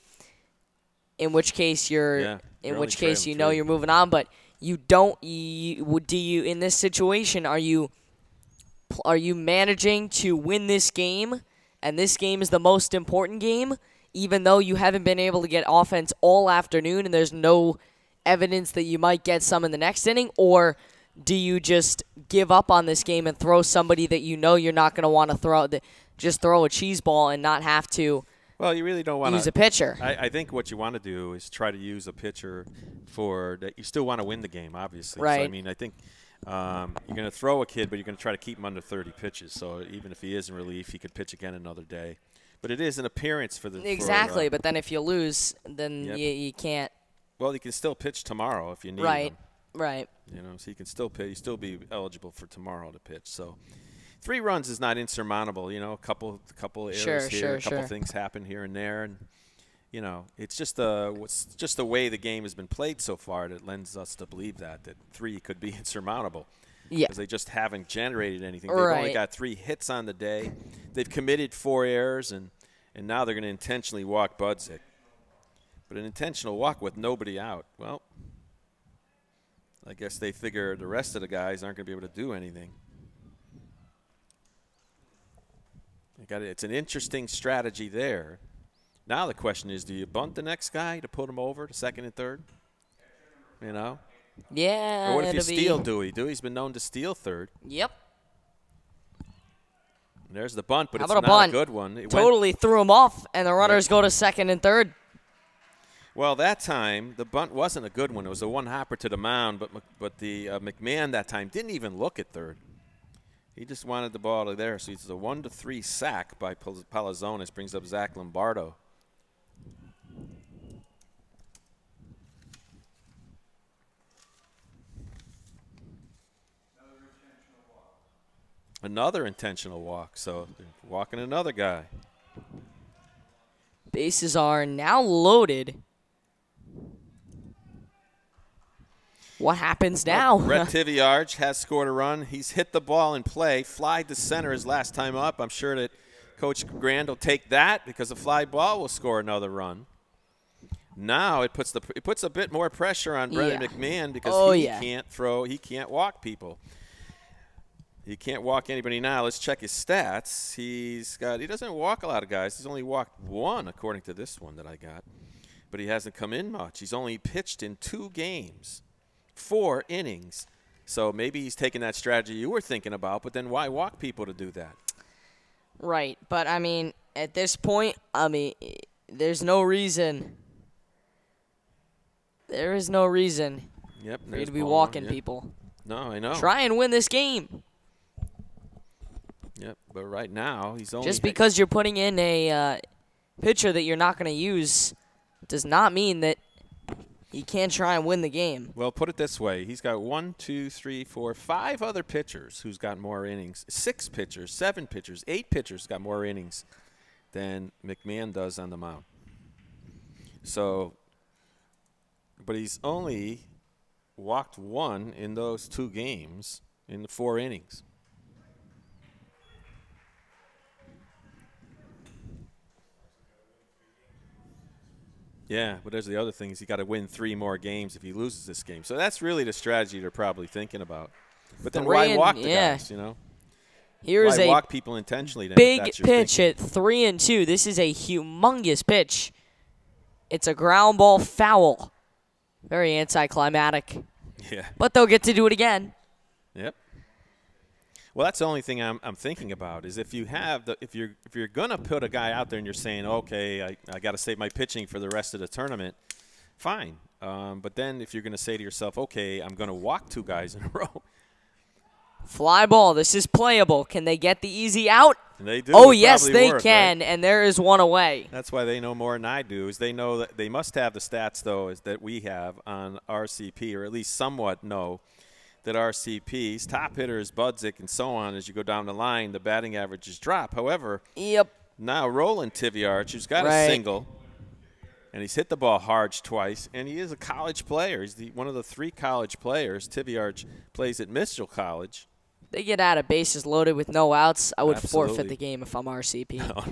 in which case you're moving on. But you don't. Do you in this situation? Are you managing to win this game? And this game is the most important game, even though you haven't been able to get offense all afternoon, and there's no evidence that you might get some in the next inning, or do you just give up on this game and throw somebody that you know you're not going to want to throw, just throw a cheese ball and not have to? Well, you really don't want to use a pitcher. I think what you want to do is try to use a pitcher for that. You still want to win the game, obviously. Right. So, I mean, I think you're going to throw a kid, but you're going to try to keep him under 30 pitches. So even if he is in relief, he could pitch again another day. But it is an appearance for the exactly. But then if you lose, then you can't. Well, you can still pitch tomorrow if you need him. Right. You know, so you can still pitch. You still be eligible for tomorrow to pitch. So 3 runs is not insurmountable. You know, a couple errors here, a couple things happen here and there, and you know, it's just the way the game has been played so far that lends us to believe that 3 could be insurmountable. Yeah. Because they just haven't generated anything. They've only got 3 hits on the day. They've committed 4 errors, and now they're going to intentionally walk Budzik. But an intentional walk with nobody out, well, I guess they figure the rest of the guys aren't going to be able to do anything. It's an interesting strategy there. Now the question is, do you bunt the next guy to put him over to second and third? You know? Yeah. Or what if you steal Dewey? Dewey's been known to steal third. Yep. And there's the bunt, but How it's about not a good one. It totally threw him off, and the runners go to second and third. Well, that time, the bunt wasn't a good one. It was a one-hopper to the mound, but the McMahon that time didn't even look at third. He just wanted the ball to there. So it's a 1-3 sack by Palazonis, brings up Zach Lombardo. Another intentional walk, so they're walking another guy. Bases are now loaded. What happens now? Brett Tiviarge has scored a run. He's hit the ball in play, flied to center his last time up. I'm sure that Coach Grand will take that because a fly ball will score another run. Now it puts a bit more pressure on Brendan McMahon because he can't walk people. He can't walk anybody now. Let's check his stats. He doesn't walk a lot of guys. He's only walked 1 according to this one that I got. But he hasn't come in much. He's only pitched in 2 games, 4 innings. So maybe he's taking that strategy you were thinking about, but then why walk people to do that? Right. But, I mean, at this point, there's no reason. There is no reason for you to be walking people. No, I know. Try and win this game. Yep, but right now he's only just because you're putting in a pitcher that you're not going to use does not mean that you can't try and win the game. Well, put it this way: he's got 1, 2, 3, 4, 5 other pitchers who's got more innings. 6 pitchers, 7 pitchers, 8 pitchers got more innings than McMahon does on the mound. So, but he's only walked 1 in those 2 games in the 4 innings. Yeah, but there's the other thing is he got to win 3 more games if he loses this game. So that's really the strategy they're probably thinking about. But then why walk the guys, you know? Here's why a walk people intentionally then big if that's your pitch thinking? at 3-2. This is a humongous pitch. It's a ground ball foul. Very anticlimactic. Yeah. But they'll get to do it again. Yep. Well, that's the only thing I'm thinking about is if you have if you're gonna put a guy out there and you're saying, okay, I got to save my pitching for the rest of the tournament, fine. But then if you're gonna say to yourself, okay, I'm gonna walk 2 guys in a row. Fly ball. This is playable. Can they get the easy out? And they do. Oh, It yes, probably they work, can, right? and there is one away. That's why they know more than I do. Is they know that they must have the stats though is that we have on RCP, or at least somewhat know that RCP's top hitters, Budzik, and so on, as you go down the line, the batting averages drop. However, now Roland Tiviarch, who's got a single, and he's hit the ball hard twice, and he is a college player. He's one of the 3 college players. Tiviarch plays at Mitchell College. They get out of bases loaded with no outs, I would Absolutely. forfeit the game if I'm RCP. No.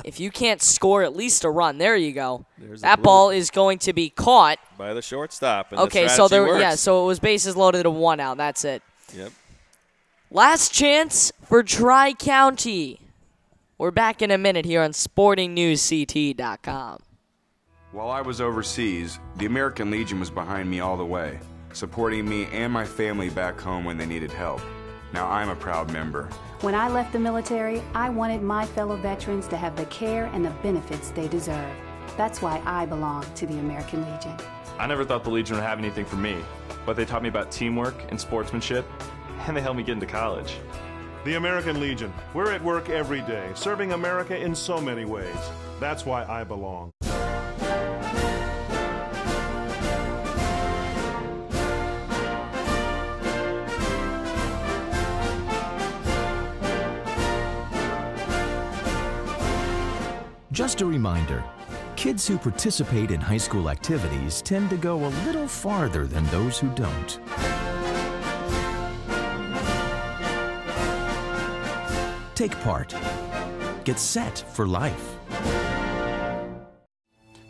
If you can't score at least a run, there you go. There's that ball is going to be caught. By the shortstop. And Okay, the so strategy there, works. so it was bases loaded to 1 out. That's it. Yep. Last chance for Tri-County. We're back in a minute here on SportingNewsCT.com. While I was overseas, the American Legion was behind me all the way, supporting me and my family back home when they needed help. Now I'm a proud member. When I left the military, I wanted my fellow veterans to have the care and the benefits they deserve. That's why I belong to the American Legion. I never thought the Legion would have anything for me, but they taught me about teamwork and sportsmanship, and they helped me get into college. The American Legion. We're at work every day, serving America in so many ways. That's why I belong. Just a reminder, kids who participate in high school activities tend to go a little farther than those who don't. Take part. Get set for life.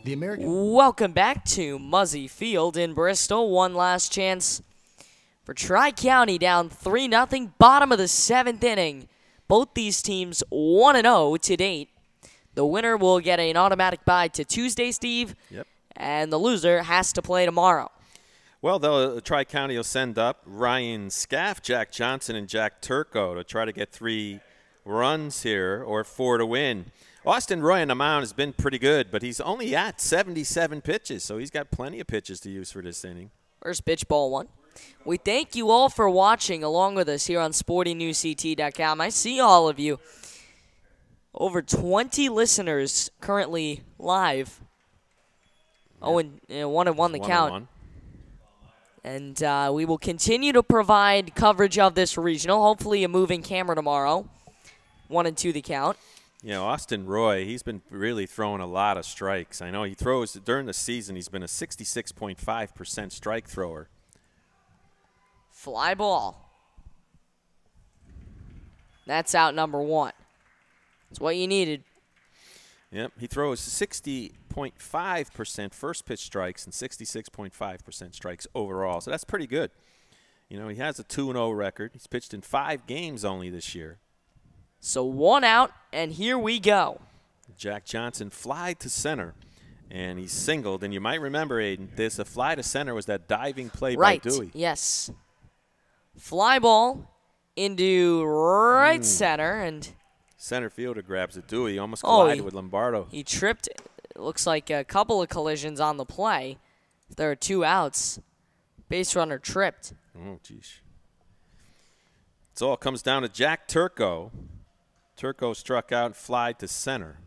Welcome back to Muzzy Field in Bristol. One last chance for Tri-County, down 3-0, bottom of the 7th inning. Both these teams 1-0 to date. The winner will get an automatic bye to Tuesday, Steve. Yep. And the loser has to play tomorrow. Well, Tri-County will send up Ryan Scaff, Jack Johnson, and Jack Turco to try to get 3 runs here, or 4 to win. Austin Roy on the mound has been pretty good, but he's only at 77 pitches, so he's got plenty of pitches to use for this inning. First pitch, ball 1. We thank you all for watching along with us here on SportingNewsCT.com. I see all of you. Over 20 listeners currently live. Oh, and 1-1 the count. And we will continue to provide coverage of this regional. Hopefully a moving camera tomorrow. 1-2 the count. You know, Austin Roy, he's been really throwing a lot of strikes. I know he throws, during the season, he's been a 66.5% strike thrower. Fly ball. That's out number 1. That's what you needed. Yep, he throws 60.5% first pitch strikes and 66.5% strikes overall. So that's pretty good. You know, he has a 2-0 record. He's pitched in 5 games only this year. So 1 out, and here we go. Jack Johnson fly to center, and he's singled. And you might remember, Aiden, a fly to center was that diving play by Dewey. Yes. Fly ball into right center, and center fielder grabs it. Dewey almost collided with Lombardo. He tripped. It looks like a couple of collisions on the play. There are 2 outs. Base runner tripped. Oh, geez. So it comes down to Jack Turco. Turco struck out and flied to center.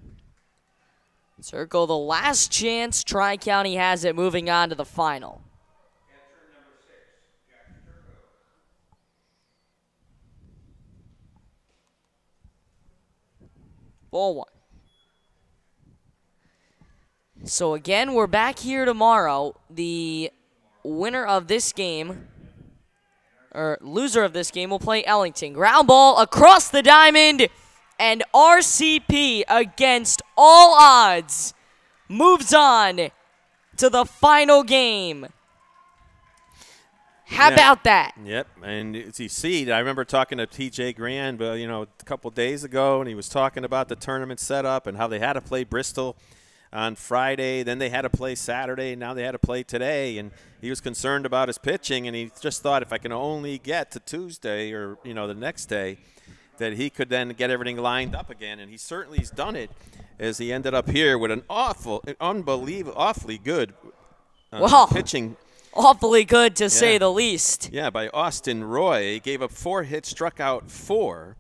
Turco, the last chance Tri-County has it moving on to the final. Ball 1. So again, we're back here tomorrow. The winner of this game, or loser of this game, will play Ellington. Ground ball across the diamond, and RCP, against all odds, moves on to the final game. How about that? Yep, and as you see, I remember talking to T.J. Grand, a couple days ago, and he was talking about the tournament setup and how they had to play Bristol on Friday, then they had to play Saturday, and now they had to play today, and he was concerned about his pitching, and he just thought if I can only get to Tuesday or, the next day, that he could then get everything lined up again, and he certainly has done it, as he ended up here with an awfully good pitching. Awfully good, to say the least. Yeah, by Austin Roy. He gave up 4 hits, struck out 4,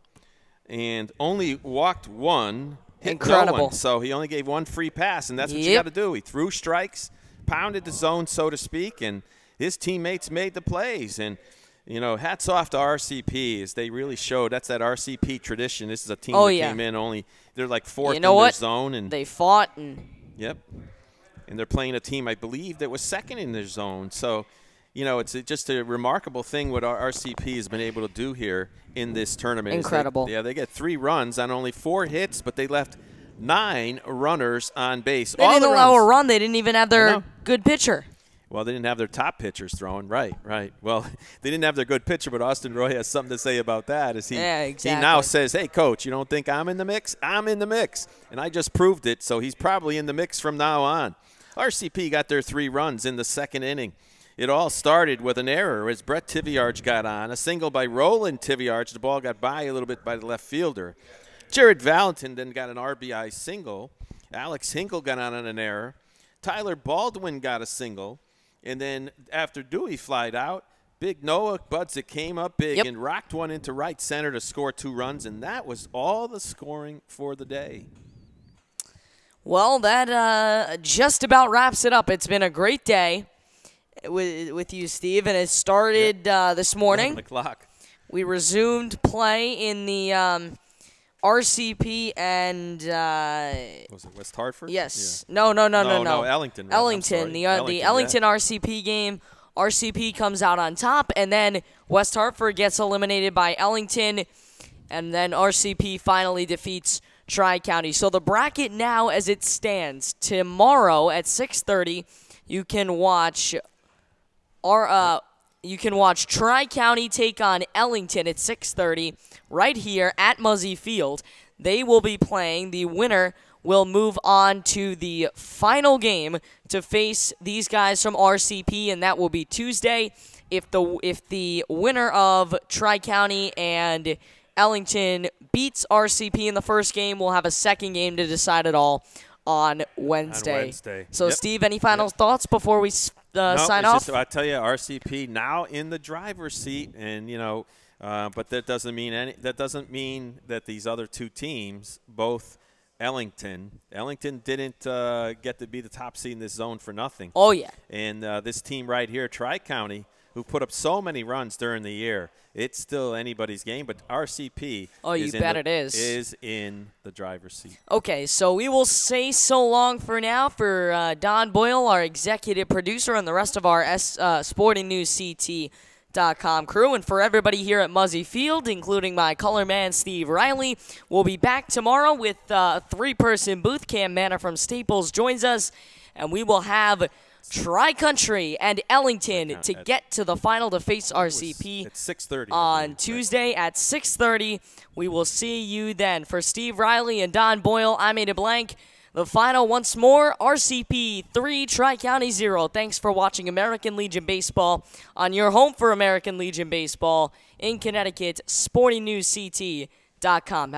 and only walked 1. Incredible. No one. So he only gave 1 free pass, and that's what you got to do. He threw strikes, pounded the zone, so to speak, and his teammates made the plays. And, hats off to RCP, as they really showed. That's that RCP tradition. This is a team that came in only – they're like 4th in their zone. And they fought. Yep. And they're playing a team, I believe, that was 2nd in their zone. So, it's just a remarkable thing what our RCP has been able to do here in this tournament. Incredible. They get 3 runs on only 4 hits, but they left 9 runners on base. They didn't allow a run. They didn't even have their good pitcher. Well, they didn't have their top pitchers throwing. Right. Well, they didn't have their good pitcher, but Austin Roy has something to say about that. He now says, hey, coach, you don't think I'm in the mix? I'm in the mix. And I just proved it, so he's probably in the mix from now on. RCP got their 3 runs in the 2nd inning. It all started with an error as Brett Tiviarch got on. A single by Roland Tiviarch. The ball got by a little bit by the left fielder. Jared Valentin then got an RBI single. Alex Hinkle got on an error. Tyler Baldwin got a single. And then after Dewey flied out, Big Noah Budzik came up big and rocked one into right center to score 2 runs. And that was all the scoring for the day. Well, that just about wraps it up. It's been a great day with you, Steve, and it started this morning. 11 o'clock. We resumed play in the RCP and was it West Hartford? Yes. Yeah. No. Ellington. Right? Ellington. The Ellington RCP game. RCP comes out on top, and then West Hartford gets eliminated by Ellington, and then RCP finally defeats Tri-County. So the bracket now as it stands, tomorrow at 6:30, you can watch Tri-County take on Ellington at 6:30 right here at Muzzy Field. They will be playing. The winner will move on to the final game to face these guys from RCP, and that will be Tuesday. If the winner of Tri-County and Ellington beats RCP in the first game, we'll have a second game to decide it all on Wednesday. So, Steve, any final thoughts before we sign off? I tell you, RCP now in the driver's seat, and but that doesn't mean that these other 2 teams, both Ellington didn't get to be the top seed in this zone for nothing. Oh yeah. And this team right here, Tri-County, who put up so many runs during the year, it's still anybody's game, but RCP is in the driver's seat. Okay, so we will say so long for now for Don Boyle, our executive producer, and the rest of our SportingNewsCT.com crew. And for everybody here at Muzzy Field, including my color man, Steve Riley, we'll be back tomorrow with a 3-person booth. Cam Manor from Staples joins us, and we will have Tri-Country and Ellington to get to the final to face RCP at 6:30 on Tuesday at 6:30. We will see you then. For Steve Riley and Don Boyle, I'm Ada Blank. The final once more, RCP 3, Tri-County 0. Thanks for watching American Legion Baseball on your home for American Legion Baseball in Connecticut, SportingNewsCT.com.